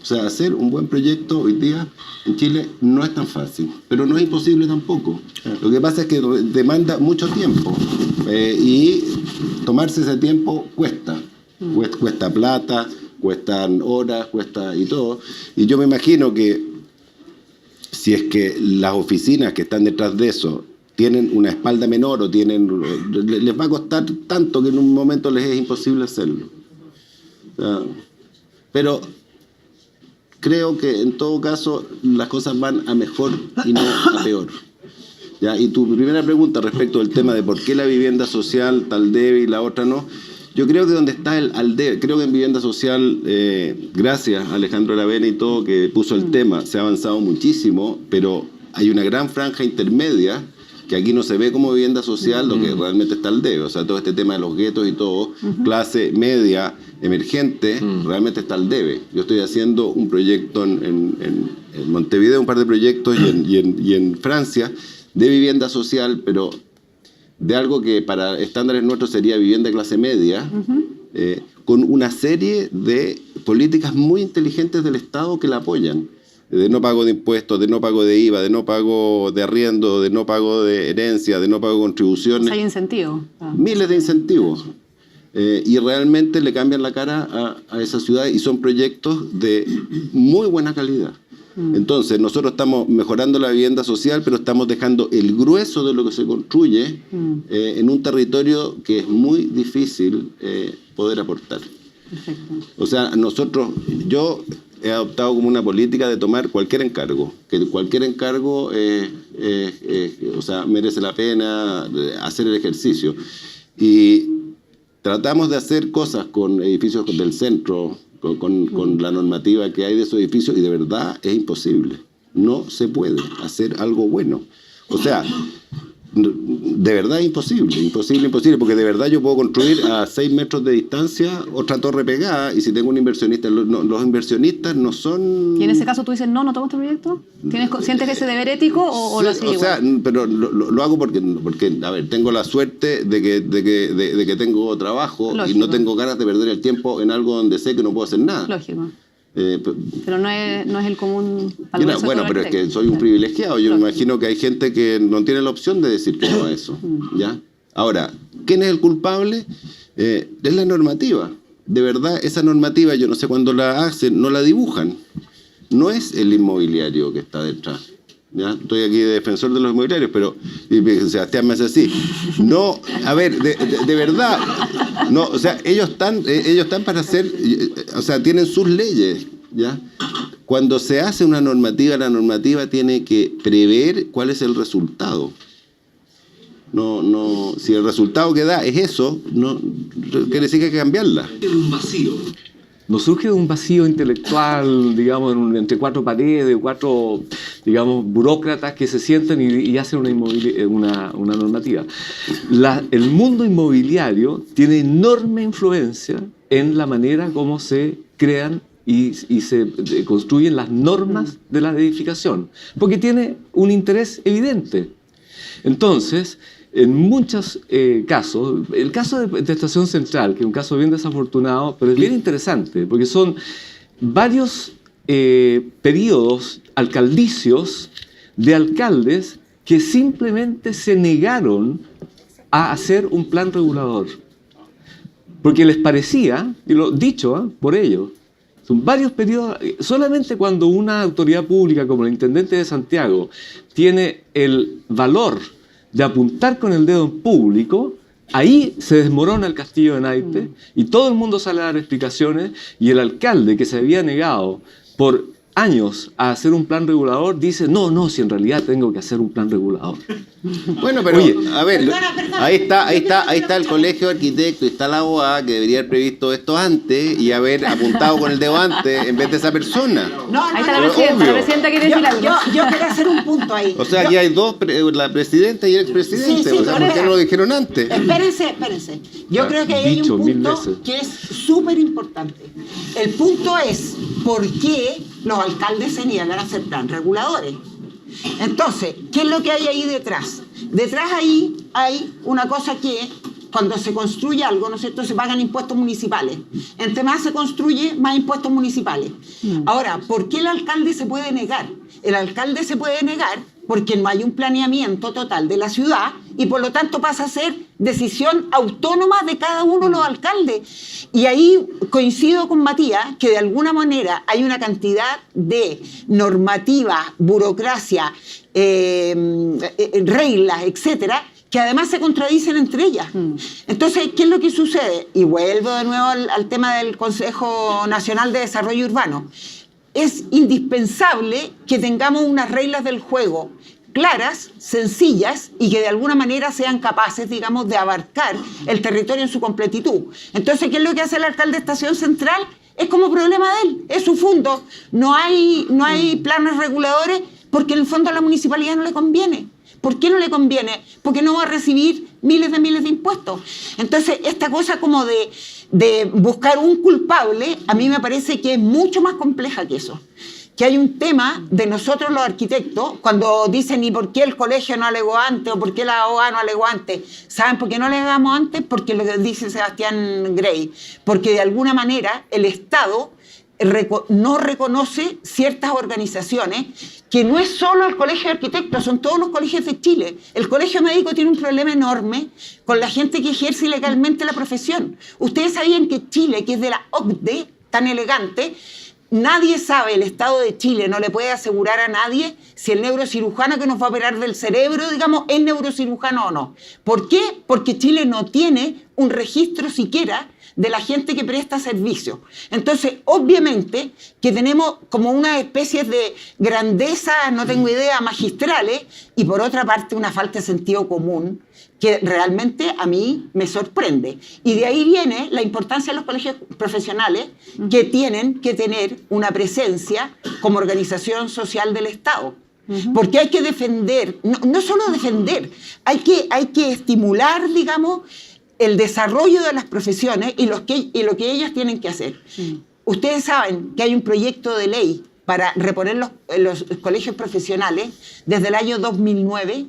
O sea, hacer un buen proyecto hoy día en Chile no es tan fácil, pero no es imposible tampoco. Lo que pasa es que demanda mucho tiempo y tomarse ese tiempo cuesta. Cuesta plata, cuestan horas, cuesta y todo. Y yo me imagino que si es que las oficinas que están detrás de eso tienen una espalda menor o les va a costar tanto que en un momento les es imposible hacerlo. Pero creo que en todo caso las cosas van a mejor y no a peor. ¿Ya? Y tu primera pregunta respecto del tema de por qué la vivienda social tal debe y la otra no, yo creo que donde está al debe, creo que en vivienda social, gracias a Alejandro Aravena y todo que puso el tema, se ha avanzado muchísimo, pero hay una gran franja intermedia que aquí no se ve como vivienda social, lo que realmente está al debe. O sea, todo este tema de los guetos y todo, clase media, emergente, realmente está al debe. Yo estoy haciendo un proyecto en Montevideo, un par de proyectos, y en Francia, de vivienda social, pero de algo que para estándares nuestros sería vivienda de clase media, con una serie de políticas muy inteligentes del Estado que la apoyan. De no pago de impuestos, de no pago de IVA, de no pago de arriendo, de no pago de herencia, de no pago de contribuciones. Hay incentivos. Miles de incentivos. Y realmente le cambian la cara a esa ciudad y son proyectos de muy buena calidad. Entonces, nosotros estamos mejorando la vivienda social, pero estamos dejando el grueso de lo que se construye en un territorio que es muy difícil poder aportar. Perfecto. O sea, yo he adoptado como una política de tomar cualquier encargo, que cualquier encargo o sea, merece la pena hacer el ejercicio. Y tratamos de hacer cosas con edificios del centro, con la normativa que hay de esos edificios, y de verdad es imposible. No se puede hacer algo bueno. O sea, de verdad es imposible, porque de verdad yo puedo construir a 6 metros de distancia otra torre pegada, y si tengo un inversionista, los inversionistas no son... ¿Y en ese caso tú dices, no tomo este proyecto? ¿Sientes ese deber ético o lo sigues? O sea, pero lo hago porque, a ver, tengo la suerte de que tengo trabajo. Lógico. Y no tengo ganas de perder el tiempo en algo donde sé que no puedo hacer nada. Lógico. Pero no es el común... Bueno, pero es que soy un privilegiado. Yo me imagino que hay gente que no tiene la opción de decir que no a eso. ¿Ya? Ahora, ¿quién es el culpable? Es la normativa. De verdad, esa normativa, yo no sé cuándo la hacen, no la dibujan. No es el inmobiliario que está detrás. ¿Ya? Estoy aquí de defensor de los inmobiliarios, pero Sebastián me hace así. No, a ver, de verdad. No, o sea, ellos están para hacer, o sea, tienen sus leyes, ¿ya? Cuando se hace una normativa, la normativa tiene que prever cuál es el resultado. No, si el resultado que da es eso, no quiere decir que hay que cambiarla. Un vacío. Nos surge un vacío intelectual, digamos, entre 4 paredes, 4, digamos, burócratas que se sientan y hacen una normativa. El mundo inmobiliario tiene enorme influencia en la manera como se crean y se construyen las normas de la edificación, porque tiene un interés evidente. Entonces, en muchos casos, el caso de Estación Central, que es un caso bien desafortunado, pero es bien interesante, porque son varios periodos alcaldicios de alcaldes que simplemente se negaron a hacer un plan regulador, porque les parecía, y lo dicho por ellos, son varios periodos, solamente cuando una autoridad pública como el Intendente de Santiago tiene el valor de apuntar con el dedo en público, ahí se desmorona el castillo de naipes y todo el mundo sale a dar explicaciones, y el alcalde que se había negado por años a hacer un plan regulador dice, no, si en realidad tengo que hacer un plan regulador. Bueno, pero Oye, a ver, Perdona. ahí está el colegio de arquitectos, está la OA, que debería haber previsto esto antes y haber apuntado con el dedo antes en vez de esa persona. Ahí está Pero la obvio. presidenta quiere decir algo. Yo quiero hacer un punto ahí. O sea, aquí hay dos, la presidenta y el expresidente. Sí, sí, o sea, ¿por qué no lo dijeron antes? Espérense. Yo creo que ahí hay Dicho un 1000 punto veces. que es súper importante. El punto es por qué los alcaldes se niegan a hacer plan reguladores. Entonces, ¿qué es lo que hay ahí detrás? Detrás ahí hay una cosa que cuando se construye algo, ¿no es cierto?, se pagan impuestos municipales. Entre más se construye, más impuestos municipales. Ahora, ¿por qué el alcalde se puede negar? El alcalde se puede negar porque no hay un planeamiento total de la ciudad y por lo tanto pasa a ser decisión autónoma de cada uno de los alcaldes. Y ahí coincido con Matías que de alguna manera hay una cantidad de normativa, burocracia, reglas, etcétera, que además se contradicen entre ellas. Entonces, ¿qué es lo que sucede? Y vuelvo de nuevo al tema del Consejo Nacional de Desarrollo Urbano. Es indispensable que tengamos unas reglas del juego claras, sencillas y que de alguna manera sean capaces, digamos, de abarcar el territorio en su completitud. Entonces, ¿qué es lo que hace el alcalde de Estación Central? Es como problema de él, es su fondo. No hay planes reguladores porque en el fondo a la municipalidad no le conviene. ¿Por qué no le conviene? Porque no va a recibir miles de impuestos. Entonces, esta cosa como de buscar un culpable, a mí me parece que es mucho más compleja que eso. Que hay un tema de nosotros los arquitectos, cuando dicen ¿y por qué el colegio no alegó antes? ¿O por qué la OA no alegó antes? ¿Saben por qué no alegamos antes? Porque lo que dice Sebastián Grey. Porque de alguna manera el Estado no reconoce ciertas organizaciones, que no es solo el Colegio de Arquitectos, son todos los colegios de Chile. El Colegio Médico tiene un problema enorme con la gente que ejerce ilegalmente la profesión. Ustedes sabían que Chile, que es de la OCDE, tan elegante, nadie sabe, el Estado de Chile no le puede asegurar a nadie si el neurocirujano que nos va a operar del cerebro, digamos, es neurocirujano o no. ¿Por qué? Porque Chile no tiene un registro siquiera de la gente que presta servicio. Entonces, obviamente, que tenemos como una especie de grandeza, no tengo idea, magistrales, y por otra parte una falta de sentido común, que realmente a mí me sorprende. Y de ahí viene la importancia de los colegios profesionales, que tienen que tener una presencia como organización social del Estado. Porque hay que defender, no solo defender, hay que estimular, digamos, el desarrollo de las profesiones y lo que ellos tienen que hacer. Ustedes saben que hay un proyecto de ley para reponer los colegios profesionales desde el año 2009.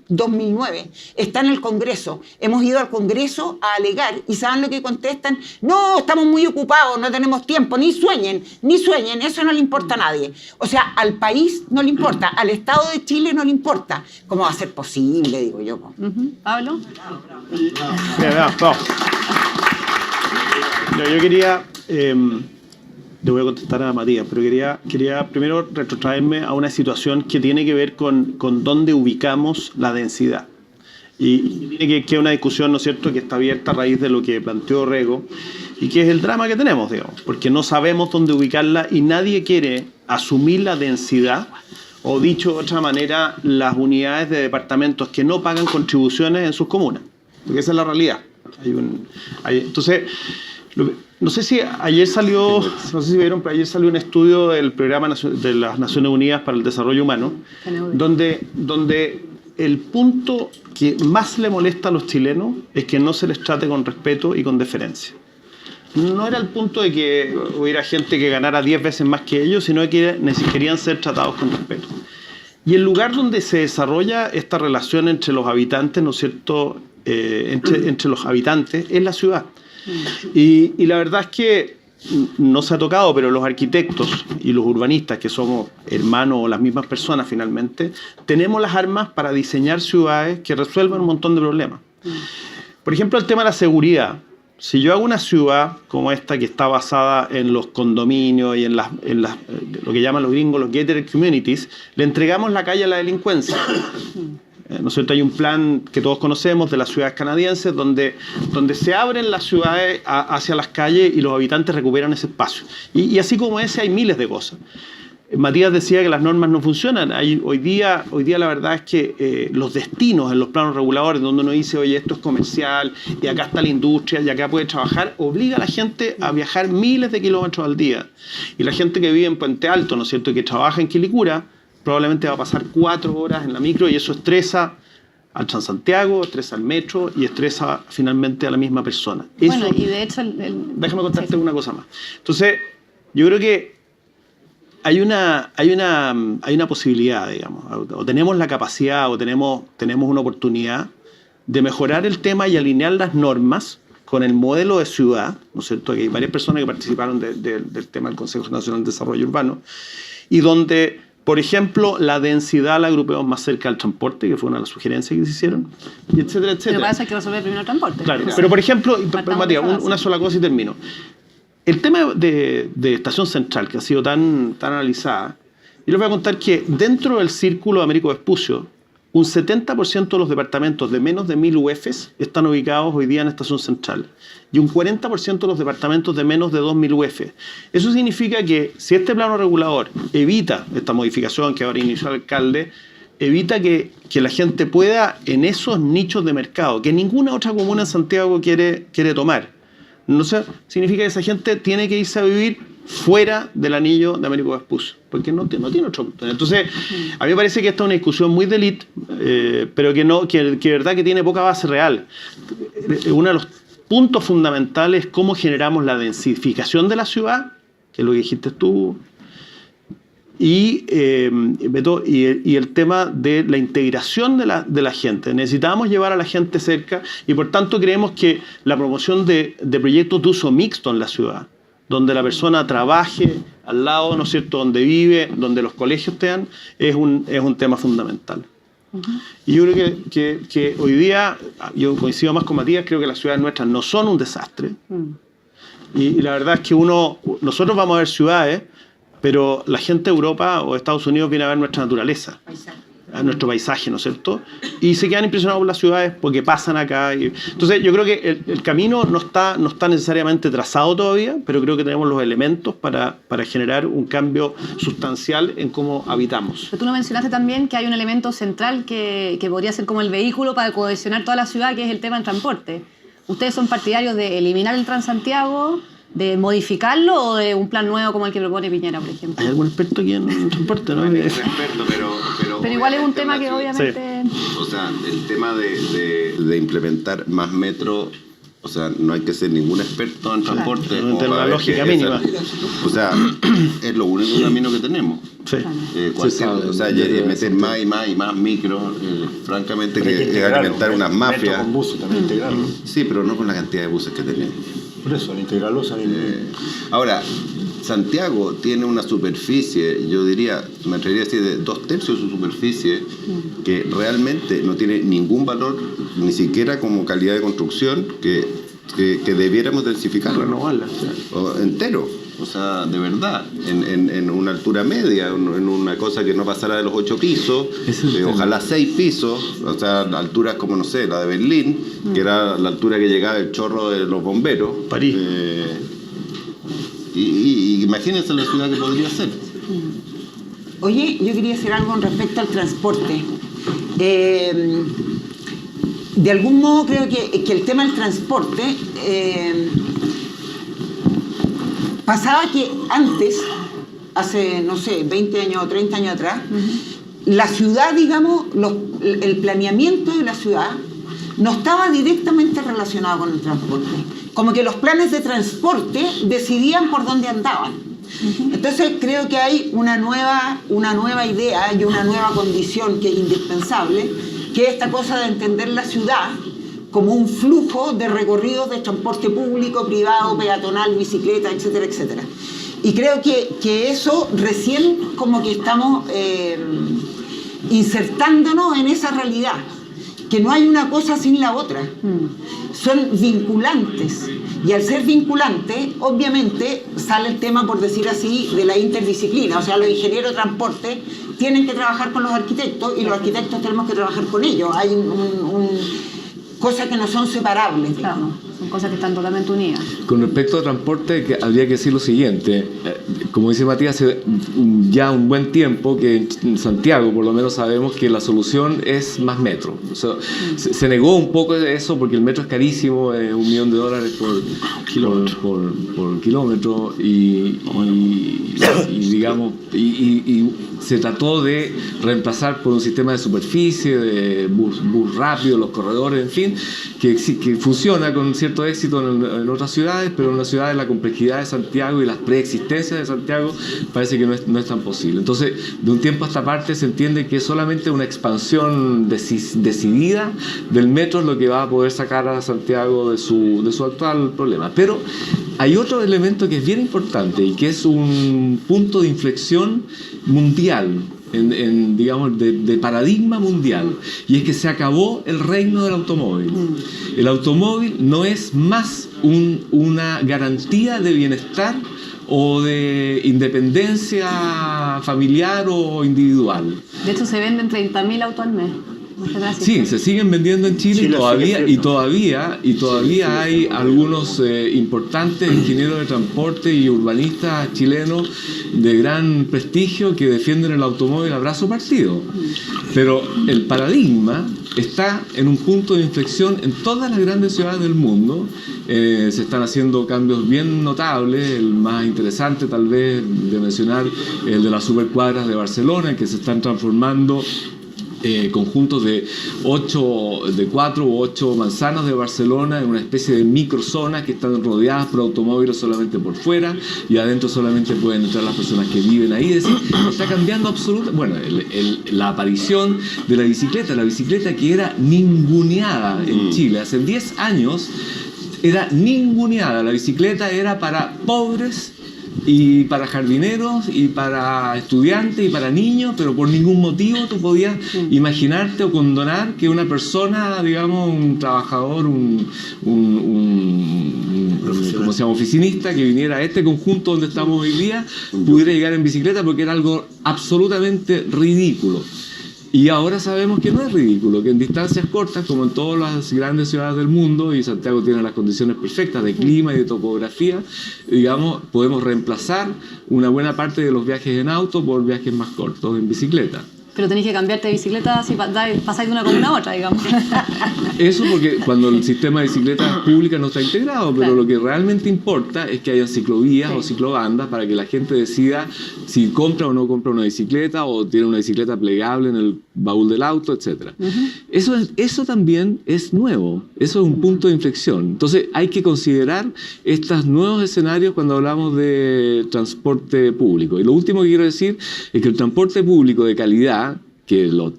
Está en el Congreso. Hemos ido al Congreso a alegar y ¿saben lo que contestan? No, estamos muy ocupados, no tenemos tiempo, ni sueñen, eso no le importa a nadie. O sea, al país no le importa, al Estado de Chile no le importa. ¿Cómo va a ser posible, digo yo? ¿Pablo? Yo quería, le voy a contestar a Matías, pero quería primero retrotraerme a una situación que tiene que ver con dónde ubicamos la densidad. Y tiene que es una discusión, ¿no es cierto?, que está abierta a raíz de lo que planteó Rego y que es el drama que tenemos, digamos, porque no sabemos dónde ubicarla y nadie quiere asumir la densidad, o dicho de otra manera, las unidades de departamentos que no pagan contribuciones en sus comunas, porque esa es la realidad. Entonces, no sé si ayer salió, no sé si vieron, pero ayer salió un estudio del Programa de las Naciones Unidas para el Desarrollo Humano, donde el punto que más le molesta a los chilenos es que no se les trate con respeto y con deferencia. No era el punto de que hubiera gente que ganara 10 veces más que ellos, sino que querían ser tratados con respeto. Y el lugar donde se desarrolla esta relación entre los habitantes, ¿no es cierto?, entre los habitantes, es la ciudad. Y la verdad es que no se ha tocado, pero los arquitectos y los urbanistas, que somos hermanos o las mismas personas finalmente, tenemos las armas para diseñar ciudades que resuelvan un montón de problemas. Por ejemplo, el tema de la seguridad. Si yo hago una ciudad como esta que está basada en los condominios y en lo que llaman los gringos los gated communities, le entregamos la calle a la delincuencia. ¿No es cierto? Hay un plan que todos conocemos de las ciudades canadienses donde se abren las ciudades hacia las calles y los habitantes recuperan ese espacio. Y así como ese hay miles de cosas. Matías decía que las normas no funcionan. Hoy día la verdad es que los destinos en los planos reguladores, donde uno dice, oye, esto es comercial, y acá está la industria, y acá puede trabajar, obliga a la gente a viajar miles de kilómetros al día. Y la gente que vive en Puente Alto, ¿no es cierto?, y que trabaja en Quilicura, probablemente va a pasar 4 horas en la micro, y eso estresa al Transantiago, estresa al metro y estresa finalmente a la misma persona. Bueno, Eso, y de hecho... déjame contarte una cosa más. Entonces, yo creo que hay una posibilidad, digamos, o tenemos la capacidad o tenemos una oportunidad de mejorar el tema y alinear las normas con el modelo de ciudad, ¿no es cierto? Aquí hay varias personas que participaron del tema del Consejo Nacional de Desarrollo Urbano, y donde, por ejemplo, la densidad la agrupemos más cerca al transporte, que fue una de las sugerencias que se hicieron, y etcétera, etcétera. Pero para eso hay que resolver primero el transporte. Claro, pero por ejemplo, Matías, Partamos una sola cosa y termino. El tema de Estación Central, que ha sido tan analizada, yo les voy a contar que dentro del círculo de Américo Vespucio, un 70% de los departamentos de menos de 1000 UFs están ubicados hoy día en Estación Central, y un 40% de los departamentos de menos de 2000 UF. Eso significa que si este plano regulador evita esta modificación que ahora inició el alcalde, evita que la gente pueda, en esos nichos de mercado, que ninguna otra comuna en Santiago quiere tomar, no sé, significa que esa gente tiene que irse a vivir fuera del anillo de Américo Vespucio, porque no tiene otra oportunidad. Entonces, a mí me parece que esta es una discusión muy de élite, pero que de verdad que tiene poca base real. Uno de los puntos fundamentales es cómo generamos la densificación de la ciudad, que es lo que dijiste tú, y el tema de la integración de la gente. Necesitamos llevar a la gente cerca, y por tanto creemos que la promoción de proyectos de uso mixto en la ciudad, donde la persona trabaje al lado, ¿no es cierto?, donde vive, donde los colegios estén, es un tema fundamental. Y yo creo que hoy día, yo coincido más con Matías, creo que las ciudades nuestras no son un desastre. Y la verdad es que nosotros vamos a ver ciudades, pero la gente de Europa o de Estados Unidos viene a ver nuestra naturaleza, a nuestro paisaje, ¿no es cierto? Y se quedan impresionados por las ciudades porque pasan acá. Entonces yo creo que el camino no está necesariamente trazado todavía, pero creo que tenemos los elementos para generar un cambio sustancial en cómo habitamos. Pero tú no mencionaste también que hay un elemento central que podría ser como el vehículo para cohesionar toda la ciudad, que es el tema del transporte. ¿Ustedes son partidarios de eliminar el Transantiago, de modificarlo, o de un plan nuevo como el que propone Piñera, por ejemplo? ¿Hay algún experto aquí en transporte? No hay ningún experto, pero igual es un tema que obviamente... Sí. O sea, el tema de implementar más metro, o sea, no hay que ser ningún experto en transporte. No tener la lógica mínima. O sea, es lo único camino que tenemos. Sí. O sea, meter más y más micro, francamente, que alimentar unas mafias. Con buses también integrarlo. Sí, pero no con la cantidad de buses que tenemos. Por eso, al integrarlo ahora, Santiago tiene una superficie, yo diría, me atrevería a decir, de 2/3 de su superficie, que realmente no tiene ningún valor, ni siquiera como calidad de construcción, que debiéramos densificarlo. Renovarla. Entero. O sea, de verdad, en una altura media, en una cosa que no pasara de los 8 pisos, ojalá 6 pisos, o sea, alturas como, no sé, la de Berlín, que era la altura que llegaba el chorro de los bomberos. París. Y imagínense la ciudad que podría ser. Oye, yo quería decir algo con respecto al transporte. De algún modo creo que el tema del transporte... pasaba que antes, hace, no sé, 20 años o 30 años atrás, la ciudad, digamos, el planeamiento de la ciudad no estaba directamente relacionado con el transporte. Como que los planes de transporte decidían por dónde andaban. Entonces creo que hay una nueva idea y una nueva condición que es indispensable, que es esta cosa de entender la ciudad como un flujo de recorridos de transporte público, privado, peatonal, bicicleta, etcétera, etcétera. Y creo que eso recién como que estamos insertándonos en esa realidad, que no hay una cosa sin la otra. Son vinculantes. Y al ser vinculantes, obviamente, sale el tema, por decir así, de la interdisciplina. O sea, los ingenieros de transporte tienen que trabajar con los arquitectos y los arquitectos tenemos que trabajar con ellos. Hay cosas que no son separables. Claro, son cosas que están totalmente unidas. Con respecto a transporte, habría que decir lo siguiente. Como dice Matías, hace ya un buen tiempo que en Santiago, por lo menos, sabemos que la solución es más metro. O sea, se negó un poco eso porque el metro es carísimo, es $1 millón por kilómetro y se trató de reemplazar por un sistema de superficie, de bus rápido, los corredores, en fin, que funciona con cierto éxito en otras ciudades, pero en una ciudad de la complejidad de Santiago y las preexistencias de Santiago parece que no es tan posible. Entonces, de un tiempo a esta parte se entiende que solamente una expansión decidida del metro es lo que va a poder sacar a Santiago de su actual problema. Pero hay otro elemento que es bien importante y que es un punto de inflexión mundial, digamos, de paradigma mundial, y es que se acabó el reino del automóvil. El automóvil no es más una garantía de bienestar o de independencia familiar o individual. De hecho, se venden 30.000 autos al mes. Sí, se siguen vendiendo en Chile y todavía hay algunos importantes ingenieros de transporte y urbanistas chilenos de gran prestigio que defienden el automóvil a brazo partido. Pero el paradigma está en un punto de inflexión en todas las grandes ciudades del mundo. Se están haciendo cambios bien notables. El más interesante tal vez de mencionar el de las supercuadras de Barcelona, en que se están transformando conjuntos de 4 u 8 manzanas de Barcelona en una especie de microzonas que están rodeadas por automóviles solamente por fuera, y adentro solamente pueden entrar las personas que viven ahí. Es decir, está cambiando absolutamente. Bueno, la aparición de la bicicleta que era ninguneada en Chile hace 10 años, era ninguneada. La bicicleta era para pobres y para jardineros y para estudiantes y para niños, pero por ningún motivo tú podías imaginarte o condonar que una persona, digamos, un trabajador, ¿cómo se llama?, oficinista, que viniera a este conjunto donde estamos hoy día, pudiera llegar en bicicleta, porque era algo absolutamente ridículo. Y ahora sabemos que no es ridículo, que en distancias cortas, como en todas las grandes ciudades del mundo, y Santiago tiene las condiciones perfectas de clima y de topografía, digamos, podemos reemplazar una buena parte de los viajes en auto por viajes más cortos en bicicleta. Pero tenéis que cambiarte de bicicleta si pasáis de una comuna a otra, digamos. Eso porque cuando el sistema de bicicletas públicas no está integrado, pero claro, lo que realmente importa es que haya ciclovías o ciclobandas para que la gente decida si compra o no compra una bicicleta, o tiene una bicicleta plegable en el baúl del auto, etc. Eso también es nuevo, eso es un punto de inflexión. Entonces hay que considerar estos nuevos escenarios cuando hablamos de transporte público. Y lo último que quiero decir es que el transporte público de calidad, que lo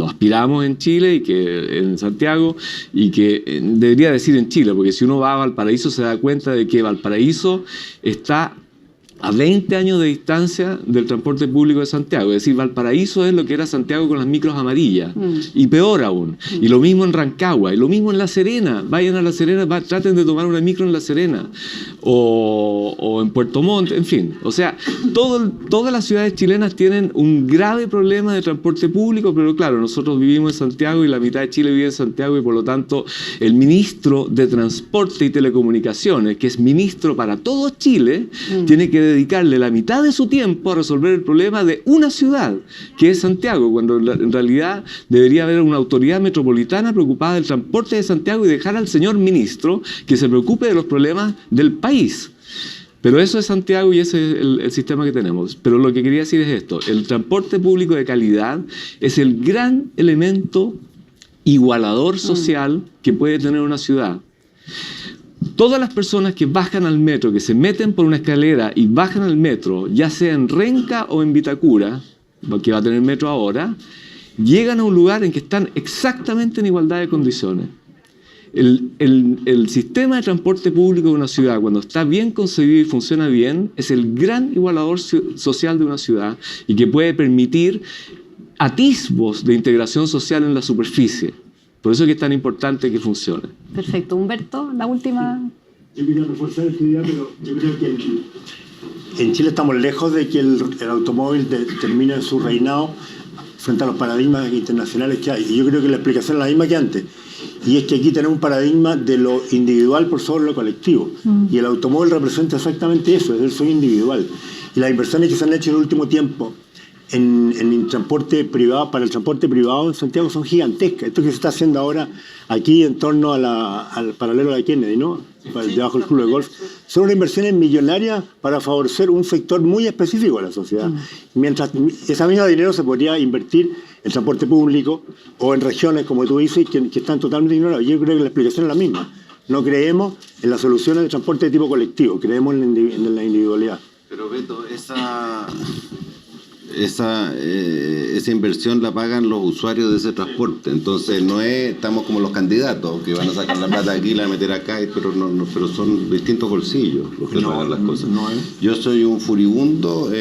aspiramos en Chile y que en Santiago, y que debería decir en Chile, porque si uno va a Valparaíso se da cuenta de que Valparaíso está a 20 años de distancia del transporte público de Santiago. Es decir, Valparaíso es lo que era Santiago con las micros amarillas, y peor aún. Y lo mismo en Rancagua, y lo mismo en La Serena. Vayan a La Serena, traten de tomar una micro en La Serena, o en Puerto Montt, en fin. O sea, todas las ciudades chilenas tienen un grave problema de transporte público, pero claro, nosotros vivimos en Santiago y la mitad de Chile vive en Santiago, y por lo tanto el ministro de Transporte y Telecomunicaciones, que es ministro para todo Chile, tiene que dedicarle la mitad de su tiempo a resolver el problema de una ciudad, que es Santiago, cuando en realidad debería haber una autoridad metropolitana preocupada del transporte de Santiago y dejar al señor ministro que se preocupe de los problemas del país. Pero eso es Santiago y ese es el sistema que tenemos. Pero lo que quería decir es esto: el transporte público de calidad es el gran elemento igualador social que puede tener una ciudad. Todas las personas que bajan al metro, que se meten por una escalera y bajan al metro, ya sea en Renca o en Vitacura, que va a tener metro ahora, llegan a un lugar en que están exactamente en igualdad de condiciones. El sistema de transporte público de una ciudad, cuando está bien concebido y funciona bien, es el gran igualador social de una ciudad, y que puede permitir atisbos de integración social en la superficie. Por eso es que es tan importante que funcione. Perfecto. Humberto, la última. Yo quería reforzar esta idea, pero yo creo que en Chile estamos lejos de que el automóvil termine su reinado frente a los paradigmas internacionales que hay. Y yo creo que la explicación es la misma que antes. y es que aquí tenemos un paradigma de lo individual por sobre lo colectivo. Y el automóvil representa exactamente eso, es el sueño individual. Y las inversiones que se han hecho en el último tiempo en el transporte privado, para el transporte privado en Santiago son gigantescas. Esto que se está haciendo ahora aquí en torno al paralelo de Kennedy, ¿no? Debajo del club de golf, son unas inversiones millonarias para favorecer un sector muy específico de la sociedad. Mientras ese mismo dinero se podría invertir en transporte público o en regiones, como tú dices, que están totalmente ignoradas. Yo creo que la explicación es la misma. No creemos en las soluciones de transporte de tipo colectivo, creemos en la individualidad. Pero Beto, esa inversión la pagan los usuarios de ese transporte, entonces no es, estamos como los candidatos que van a sacar la plata de aquí y la van a meter acá, pero pero son distintos bolsillos los que pagan las cosas. Yo soy un furibundo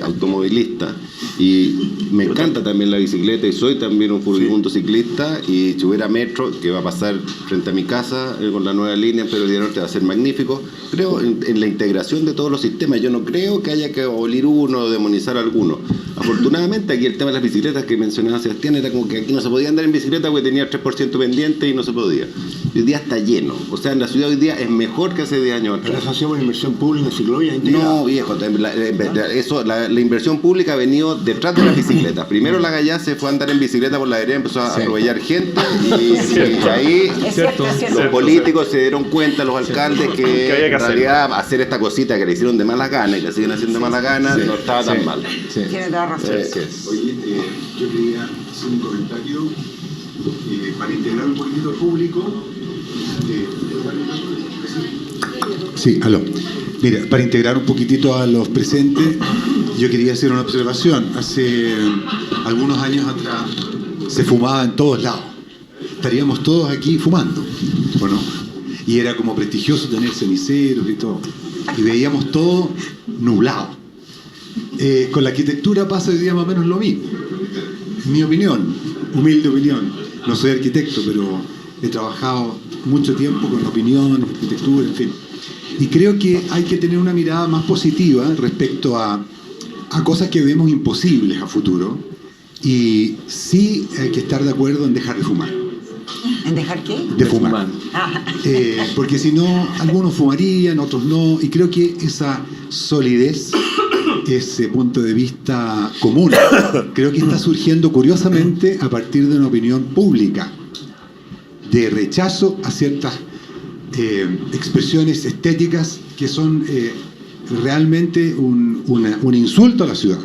automovilista y me encanta también la bicicleta y soy también un furibundo ciclista, y si hubiera metro, que va a pasar frente a mi casa con la nueva línea, pero el día norte va a ser magnífico. Creo en la integración de todos los sistemas, yo no creo que haya que abolir uno o demonizar a alguno. Afortunadamente aquí el tema de las bicicletas que mencionaba Sebastián era como que aquí no se podía andar en bicicleta porque tenía 3% pendiente y no se podía. Hoy día está lleno, o sea, en la ciudad hoy día es mejor que hace 10 años atrás. ¿Pero hacemos inversión pública en ciclovías? No, viejo, la inversión pública ha venido detrás de las bicicletas. Primero la Gallá se fue a andar en bicicleta por la vereda, empezó a arrollar gente y ahí los políticos se dieron cuenta, los alcaldes, que en realidad hacer esta cosita que le hicieron de mala gana y que siguen haciendo de mala gana no estaba tan mal. Tiene toda razón. Oye, yo quería hacer un comentario para integrar un poquitito al público. Sí, aló. Mira, para integrar un poquitito a los presentes, yo quería hacer una observación. Hace algunos años atrás se fumaba en todos lados. Estaríamos todos aquí fumando, ¿o no? Y era como prestigioso tener ceniceros y todo. Y veíamos todo nublado. Con la arquitectura pasa hoy día más o menos lo mismo. Mi opinión, humilde opinión. No soy arquitecto, pero he trabajado mucho tiempo con opinión, arquitectura, en fin. Y creo que hay que tener una mirada más positiva respecto a cosas que vemos imposibles a futuro. Y sí hay que estar de acuerdo en dejar de fumar. ¿En dejar qué? De fumar. Porque si no, algunos fumarían, otros no. Y creo que esa solidez, ese punto de vista común, creo que está surgiendo curiosamente a partir de una opinión pública de rechazo a ciertas expresiones estéticas que son realmente un insulto a la ciudad.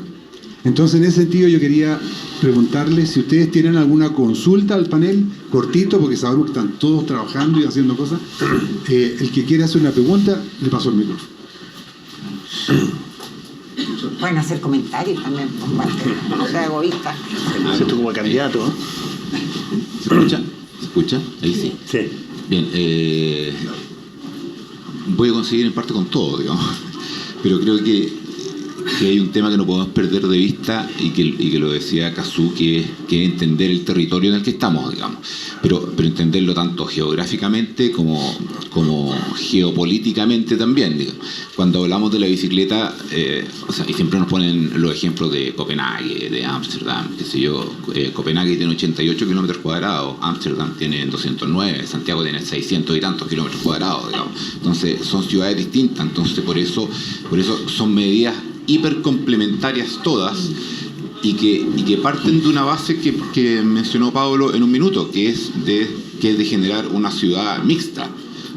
Entonces, en ese sentido, yo quería preguntarles si ustedes tienen alguna consulta al panel, cortito, porque sabemos que están todos trabajando y haciendo cosas. El que quiera hacer una pregunta, le paso el micrófono. Pueden hacer comentarios también, no sea egoísta. Siento como candidato, ¿no? ¿Se escucha? ¿Se escucha? Ahí sí. Sí. Bien, voy a conseguir en parte con todo, digamos, pero creo que hay un tema que no podemos perder de vista y que lo decía Cazzu, que es entender el territorio en el que estamos, digamos, pero entenderlo tanto geográficamente como geopolíticamente también, digamos. Cuando hablamos de la bicicleta, y siempre nos ponen los ejemplos de Copenhague, de Ámsterdam, qué sé yo. Copenhague tiene 88 kilómetros cuadrados, Ámsterdam tiene 209, Santiago tiene 600 y tantos kilómetros cuadrados, digamos. Entonces son ciudades distintas, entonces por eso son medidas hipercomplementarias todas y que parten de una base que mencionó Pablo en un minuto, que es de generar una ciudad mixta.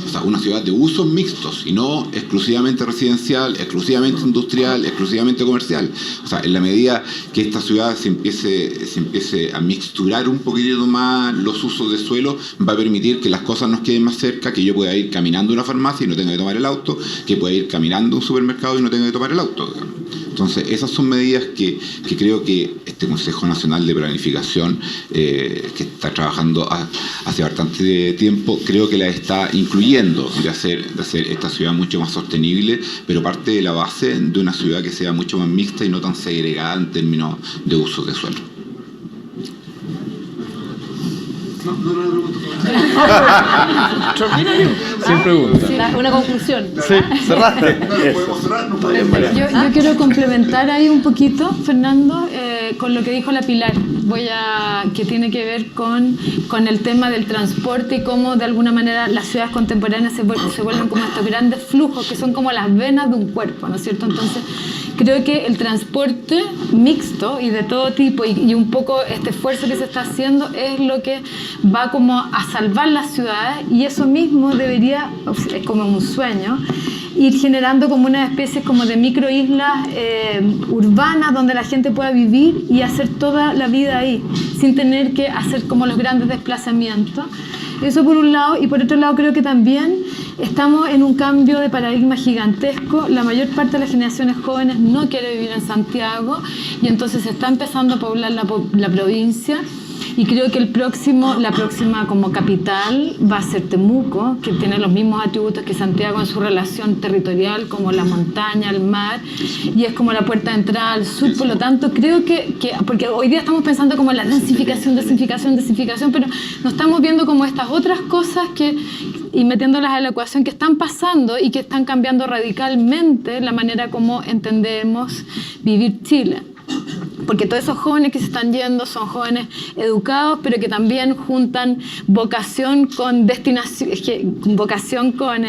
O sea, una ciudad de usos mixtos y no exclusivamente residencial, exclusivamente industrial, exclusivamente comercial. O sea, en la medida que esta ciudad se empiece a mixturar un poquitito más los usos de suelo, va a permitir que las cosas nos queden más cerca, que yo pueda ir caminando a una farmacia y no tenga que tomar el auto, que pueda ir caminando a un supermercado y no tenga que tomar el auto. Entonces, esas son medidas que creo que este Consejo Nacional de Planificación, que está trabajando hace bastante tiempo, creo que la está incluyendo, de hacer esta ciudad mucho más sostenible, pero parte de la base de una ciudad que sea mucho más mixta y no tan segregada en términos de uso de suelo. Sin pregunta. Una conclusión. Sí, cerraste. ¿Podemos cerrar? No podemos parar. Yo quiero complementar ahí un poquito, Fernando, con lo que dijo la Pilar, que tiene que ver con el tema del transporte y cómo de alguna manera las ciudades contemporáneas se vuelven como estos grandes flujos que son como las venas de un cuerpo, ¿no es cierto? Entonces, creo que el transporte mixto y de todo tipo y un poco este esfuerzo que se está haciendo es lo que va como a salvar las ciudades, y eso mismo debería, es como un sueño, ir generando como una especie como de microislas urbanas donde la gente pueda vivir y hacer toda la vida ahí, sin tener que hacer como los grandes desplazamientos. Eso por un lado, y por otro lado creo que también estamos en un cambio de paradigma gigantesco. La mayor parte de las generaciones jóvenes no quiere vivir en Santiago y entonces se está empezando a poblar la provincia. Y creo que la próxima como capital va a ser Temuco, que tiene los mismos atributos que Santiago en su relación territorial, como la montaña, el mar, y es como la puerta de entrada al sur. Por lo tanto, creo que porque hoy día estamos pensando como en la densificación, pero no estamos viendo como estas otras cosas y metiéndolas a la ecuación que están pasando y que están cambiando radicalmente la manera como entendemos vivir Chile. Porque todos esos jóvenes que se están yendo son jóvenes educados, pero que también juntan vocación con destinación, vocación con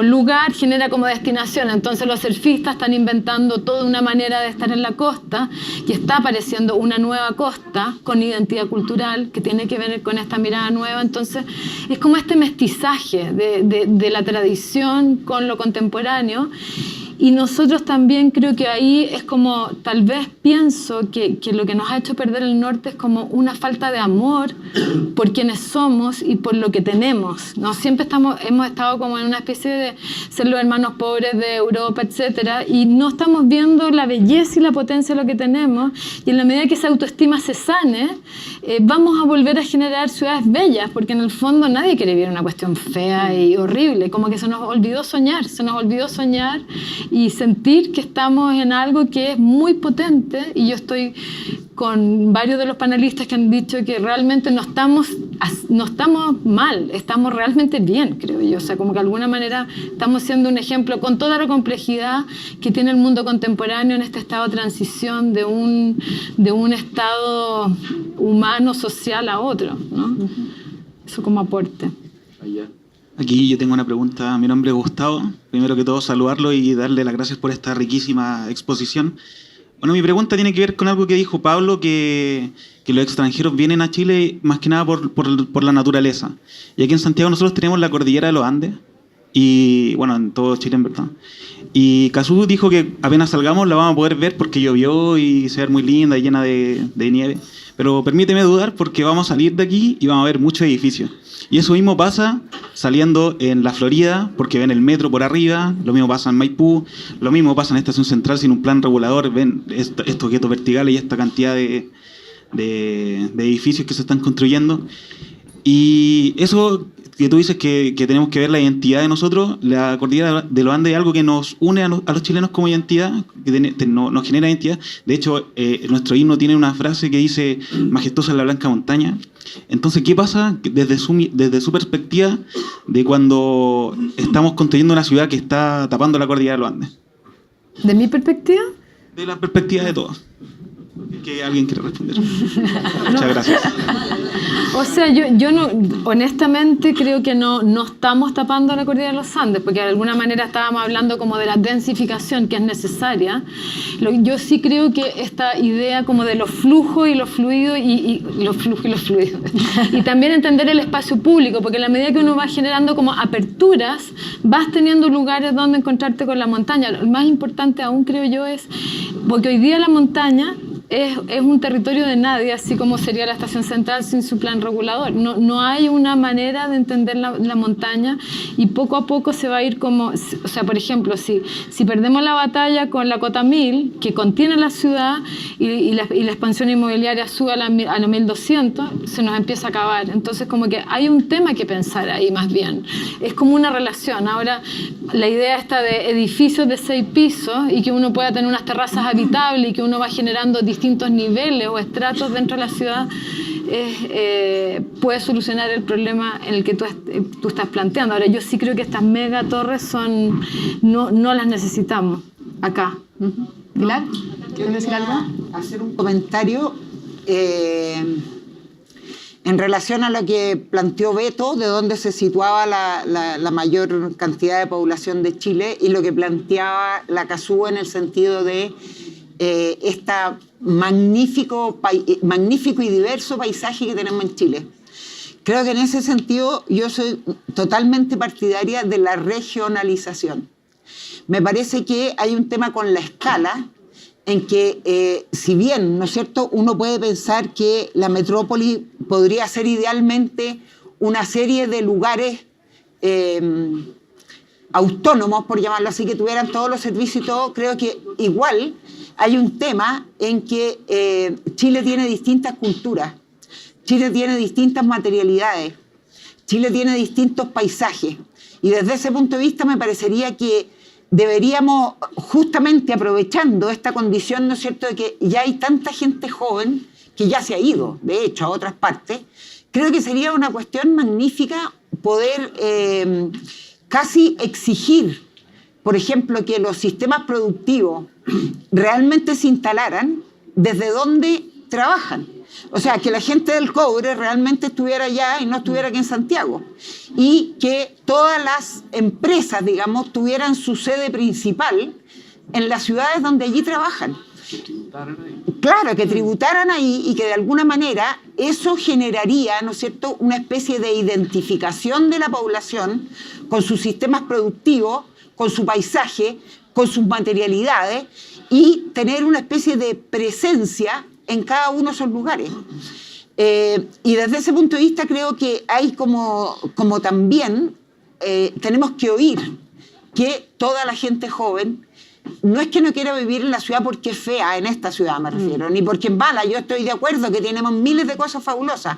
lugar, genera como destinación. Entonces los surfistas están inventando toda una manera de estar en la costa y está apareciendo una nueva costa con identidad cultural que tiene que ver con esta mirada nueva. Entonces es como este mestizaje de la tradición con lo contemporáneo. Y nosotros también creo que ahí es como, tal vez pienso que lo que nos ha hecho perder el norte es como una falta de amor por quienes somos y por lo que tenemos, ¿no? Siempre hemos estado como en una especie de ser los hermanos pobres de Europa, etcétera, y no estamos viendo la belleza y la potencia de lo que tenemos, y en la medida que esa autoestima se sane, vamos a volver a generar ciudades bellas, porque en el fondo nadie quiere vivir una cuestión fea y horrible, como que se nos olvidó soñar y sentir que estamos en algo que es muy potente. Y yo estoy con varios de los panelistas que han dicho que realmente no estamos mal, estamos realmente bien, creo yo. O sea, como que de alguna manera estamos siendo un ejemplo con toda la complejidad que tiene el mundo contemporáneo en este estado de transición de un estado humano, social a otro, ¿no? Eso como aporte. Aquí yo tengo una pregunta. Mi nombre es Gustavo. Primero que todo, saludarlo y darle las gracias por esta riquísima exposición. Bueno, mi pregunta tiene que ver con algo que dijo Pablo, que los extranjeros vienen a Chile más que nada por la naturaleza. Y aquí en Santiago nosotros tenemos la cordillera de los Andes, y bueno, en todo Chile en verdad. Y Cazú dijo que apenas salgamos la vamos a poder ver porque llovió y se ve muy linda y llena de nieve. Pero permíteme dudar porque vamos a salir de aquí y vamos a ver muchos edificios. Y eso mismo pasa saliendo en la Florida, porque ven el metro por arriba, lo mismo pasa en Maipú, lo mismo pasa en Estación Central sin un plan regulador, ven estos guetos verticales y esta cantidad de edificios que se están construyendo. Y eso que tú dices que tenemos que ver la identidad de nosotros, la cordillera de los Andes es algo que nos une a los chilenos como identidad, que nos genera identidad. De hecho, nuestro himno tiene una frase que dice majestuosa en la blanca montaña. Entonces, ¿qué pasa desde su perspectiva de cuando estamos construyendo una ciudad que está tapando la cordillera de los Andes? ¿De mi perspectiva? De la perspectiva de todos. ¿Que alguien quiere responder? Muchas gracias. O sea, yo no, honestamente creo que no estamos tapando la cordillera de los Andes, porque de alguna manera estábamos hablando como de la densificación que es necesaria. Yo sí creo que esta idea como de los flujos y los fluidos y también entender el espacio público, porque en la medida que uno va generando como aperturas, vas teniendo lugares donde encontrarte con la montaña. Lo más importante aún, creo yo, es porque hoy día la montaña es un territorio de nadie, así como sería la Estación Central sin su plan regulador. No hay una manera de entender la montaña, y poco a poco se va a ir como... O sea, por ejemplo, si perdemos la batalla con la cota 1000, que contiene la ciudad, y la expansión inmobiliaria sube a los 1200, se nos empieza a acabar. Entonces, como que hay un tema que pensar ahí más bien. Es como una relación. Ahora, la idea está de edificios de 6 pisos y que uno pueda tener unas terrazas habitables y que uno va generando distintos niveles o estratos dentro de la ciudad, puede solucionar el problema en el que tú estás planteando. Ahora, yo sí creo que estas mega torres no las necesitamos acá. Pilar, ¿quieres decir algo? Hacer un comentario en relación a lo que planteó Beto, de dónde se situaba la mayor cantidad de población de Chile, y lo que planteaba la CASU en el sentido de este magnífico y diverso paisaje que tenemos en Chile. Creo que en ese sentido yo soy totalmente partidaria de la regionalización. Me parece que hay un tema con la escala, en que si bien, ¿no es cierto?, uno puede pensar que la metrópoli podría ser idealmente una serie de lugares autónomos, por llamarlo así, que tuvieran todos los servicios y todo, creo que igual hay un tema en que Chile tiene distintas culturas, Chile tiene distintas materialidades, Chile tiene distintos paisajes, y desde ese punto de vista me parecería que deberíamos, justamente aprovechando esta condición, ¿no es cierto?, de que ya hay tanta gente joven que ya se ha ido, de hecho, a otras partes, creo que sería una cuestión magnífica poder casi exigir, por ejemplo, que los sistemas productivos realmente se instalaran desde donde trabajan. O sea, que la gente del cobre realmente estuviera allá y no estuviera aquí en Santiago. Y que todas las empresas, digamos, tuvieran su sede principal en las ciudades donde allí trabajan. Claro, que tributaran ahí y que de alguna manera eso generaría, ¿no es cierto?, una especie de identificación de la población con sus sistemas productivos, con su paisaje, con sus materialidades, y tener una especie de presencia en cada uno de esos lugares. Y desde ese punto de vista creo que hay como también tenemos que oír que toda la gente joven no es que no quiera vivir en la ciudad porque es fea, en esta ciudad me refiero, ni porque es mala. Yo estoy de acuerdo que tenemos miles de cosas fabulosas,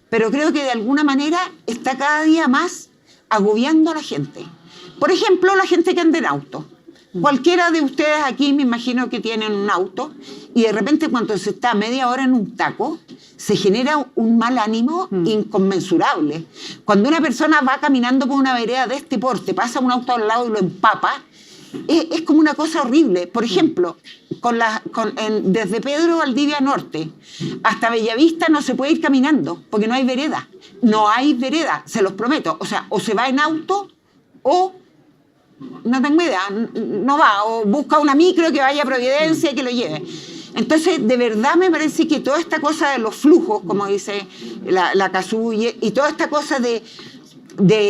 pero creo que de alguna manera está cada día más agobiando a la gente. Por ejemplo, la gente que anda en auto. Cualquiera de ustedes aquí me imagino que tienen un auto, y de repente cuando se está media hora en un taco se genera un mal ánimo inconmensurable. Cuando una persona va caminando por una vereda de este porte, pasa un auto al lado y lo empapa, es como una cosa horrible. Por ejemplo, desde Pedro Valdivia Norte hasta Bellavista no se puede ir caminando porque no hay vereda. No hay vereda, se los prometo. O sea, o se va en auto o no tengo idea, no va, o busca una micro que vaya a Providencia y que lo lleve. Entonces, de verdad me parece que toda esta cosa de los flujos, como dice la CASU, y toda esta cosa de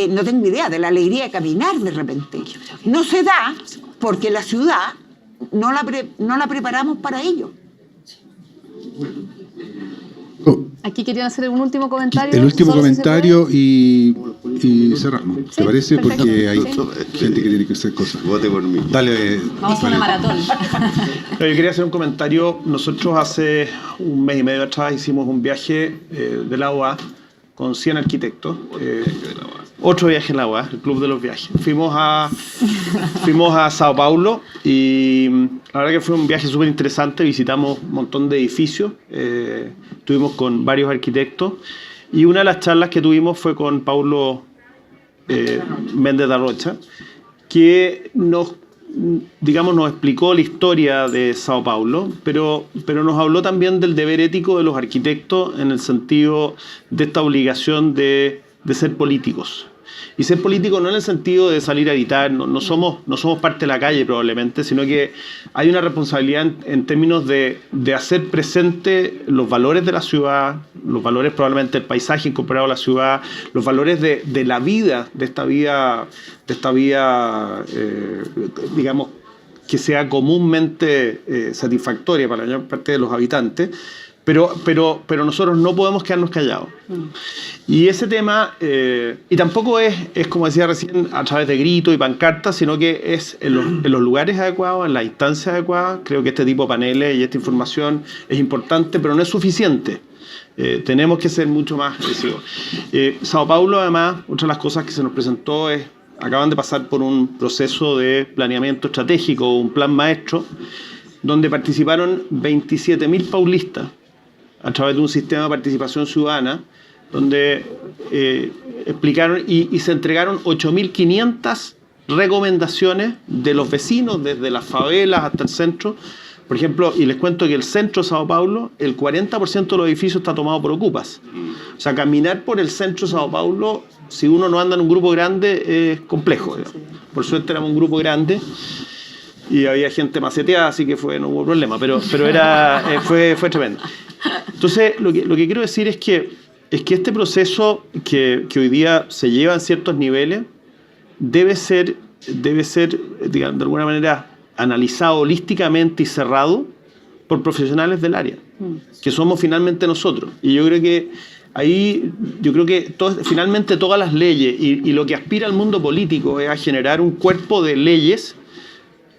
no tengo idea, de la alegría de caminar de repente, no se da porque la ciudad no la preparamos para ello. Aquí querían hacer un último comentario. El último comentario y cerramos. Sí, ¿Te parece? perfecto. Porque hay Sí. gente que tiene que hacer cosas. Vote por mí. Dale. Vamos a una maratón. Yo quería hacer un comentario. Nosotros hace un mes y medio atrás hicimos un viaje de la UA con 100 arquitectos. Otro viaje en la UA, el Club de los Viajes. Fuimos a Sao Paulo y la verdad que fue un viaje súper interesante. Visitamos un montón de edificios. Estuvimos con varios arquitectos. Y una de las charlas que tuvimos fue con Paulo Méndez da Rocha, que nos explicó la historia de Sao Paulo, pero nos habló también del deber ético de los arquitectos en el sentido de esta obligación de ser políticos. Y ser político no en el sentido de salir a gritar, no somos parte de la calle probablemente, sino que hay una responsabilidad en términos de hacer presente los valores de la ciudad, los valores probablemente del paisaje incorporado a la ciudad, los valores de la vida, de esta vida, digamos, que sea comúnmente satisfactoria para la mayor parte de los habitantes. Pero nosotros no podemos quedarnos callados. Y ese tema, y tampoco es como decía recién, a través de gritos y pancartas, sino que es en los lugares adecuados, en las instancias adecuadas. Creo que este tipo de paneles y esta información es importante, pero no es suficiente. Tenemos que ser mucho más agresivos. Sao Paulo, además, otra de las cosas que se nos presentó es, acaban de pasar por un proceso de planeamiento estratégico, un plan maestro, donde participaron 27.000 paulistas a través de un sistema de participación ciudadana, donde explicaron y se entregaron 8.500 recomendaciones de los vecinos, desde las favelas hasta el centro. Por ejemplo, y les cuento que el centro de Sao Paulo, el 40% de los edificios está tomado por ocupas. O sea, caminar por el centro de Sao Paulo, si uno no anda en un grupo grande, es complejo, digamos. Por suerte éramos un grupo grande y había gente maceteada, así que no hubo problema, pero fue tremendo. Entonces, lo que quiero decir es que este proceso que hoy día se lleva en ciertos niveles debe ser, digamos, de alguna manera analizado holísticamente y cerrado por profesionales del área, que somos finalmente nosotros. Y yo creo que finalmente todas las leyes y lo que aspira al mundo político es a generar un cuerpo de leyes,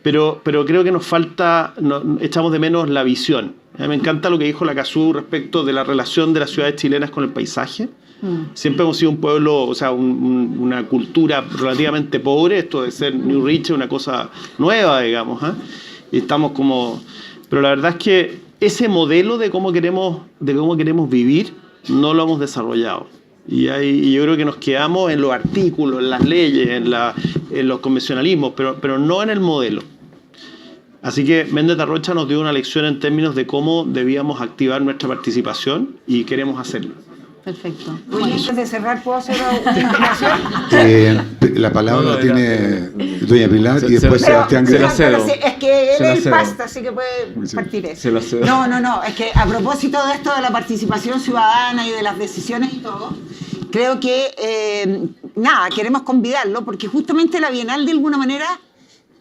pero creo que nos falta, echamos de menos la visión. Me encanta lo que dijo la Cazú respecto de la relación de las ciudades chilenas con el paisaje. Siempre hemos sido un pueblo, o sea, una cultura relativamente pobre. Esto de ser New Rich es una cosa nueva, digamos, ¿eh? Y estamos como... Pero la verdad es que ese modelo de cómo queremos vivir no lo hemos desarrollado. Y yo creo que nos quedamos en los artículos, en las leyes, en los convencionalismos, pero no en el modelo. Así que Méndez de Rocha nos dio una lección en términos de cómo debíamos activar nuestra participación y queremos hacerlo. Perfecto. Oye, antes de cerrar, ¿puedo hacer una invitación? La palabra tiene doña Pilar y después Sebastián. Se la cedo. Es que él es el pasta, así que puede partir eso. No, es que a propósito de esto de la participación ciudadana y de las decisiones y todo, creo que, queremos convidarlo porque justamente la Bienal de alguna manera,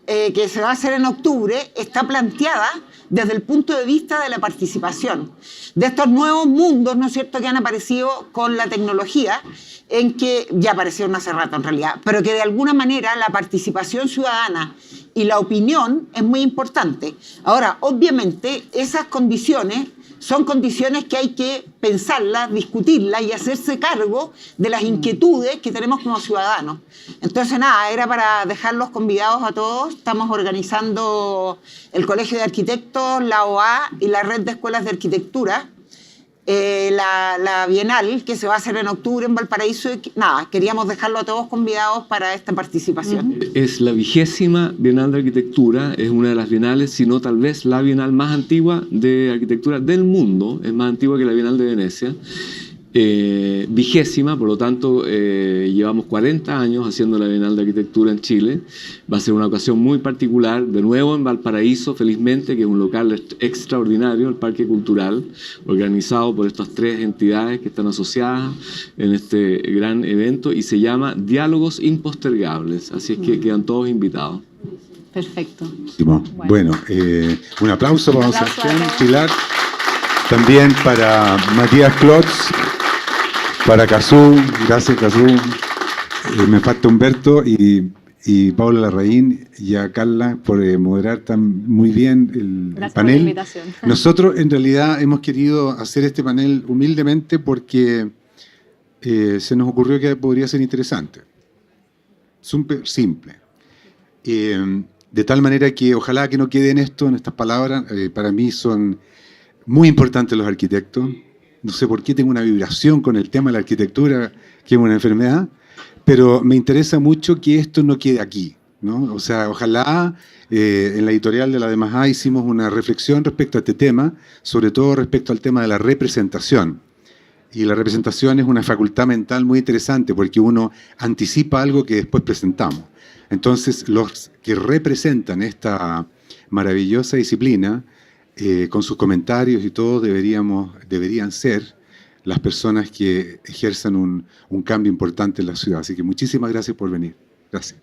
que se va a hacer en octubre, está planteada desde el punto de vista de la participación, de estos nuevos mundos, ¿no es cierto?, que han aparecido con la tecnología, en que ya aparecieron hace rato en realidad, pero que de alguna manera la participación ciudadana y la opinión es muy importante. Ahora, obviamente, esas condiciones son condiciones que hay que pensarlas, discutirlas y hacerse cargo de las inquietudes que tenemos como ciudadanos. Entonces, era para dejarlos convidados a todos. Estamos organizando el Colegio de Arquitectos, la OA y la Red de Escuelas de Arquitectura, la Bienal, que se va a hacer en octubre en Valparaíso. Y queríamos dejarlo a todos convidados para esta participación. Es la 20ª Bienal de Arquitectura, es una de las bienales, si no tal vez la bienal más antigua de arquitectura del mundo, es más antigua que la Bienal de Venecia. 20ª, por lo tanto llevamos 40 años haciendo la Bienal de Arquitectura en Chile. Va a ser una ocasión muy particular, de nuevo en Valparaíso, felizmente, que es un local extraordinario, el Parque Cultural, organizado por estas 3 entidades que están asociadas en este gran evento, y se llama Diálogos Impostergables, así es que quedan todos invitados. Perfecto. Bueno, un aplauso para Sebastián Pilar, también para Matías Klotz, para Cazú, gracias Cazú, me falta Humberto y Paula Larraín y a Carla por moderar tan muy bien el panel. Por la invitación. Nosotros en realidad hemos querido hacer este panel humildemente porque se nos ocurrió que podría ser interesante, súper simple, de tal manera que ojalá que no quede en estas palabras. Para mí son muy importantes los arquitectos. No sé por qué tengo una vibración con el tema de la arquitectura, que es una enfermedad, pero me interesa mucho que esto no quede aquí, ¿no? O sea, ojalá en la editorial de la DMAA hicimos una reflexión respecto a este tema, sobre todo respecto al tema de la representación. Y la representación es una facultad mental muy interesante porque uno anticipa algo que después presentamos. Entonces, los que representan esta maravillosa disciplina, con sus comentarios y todo, deberían ser las personas que ejerzan un cambio importante en la ciudad. Así que muchísimas gracias por venir. Gracias.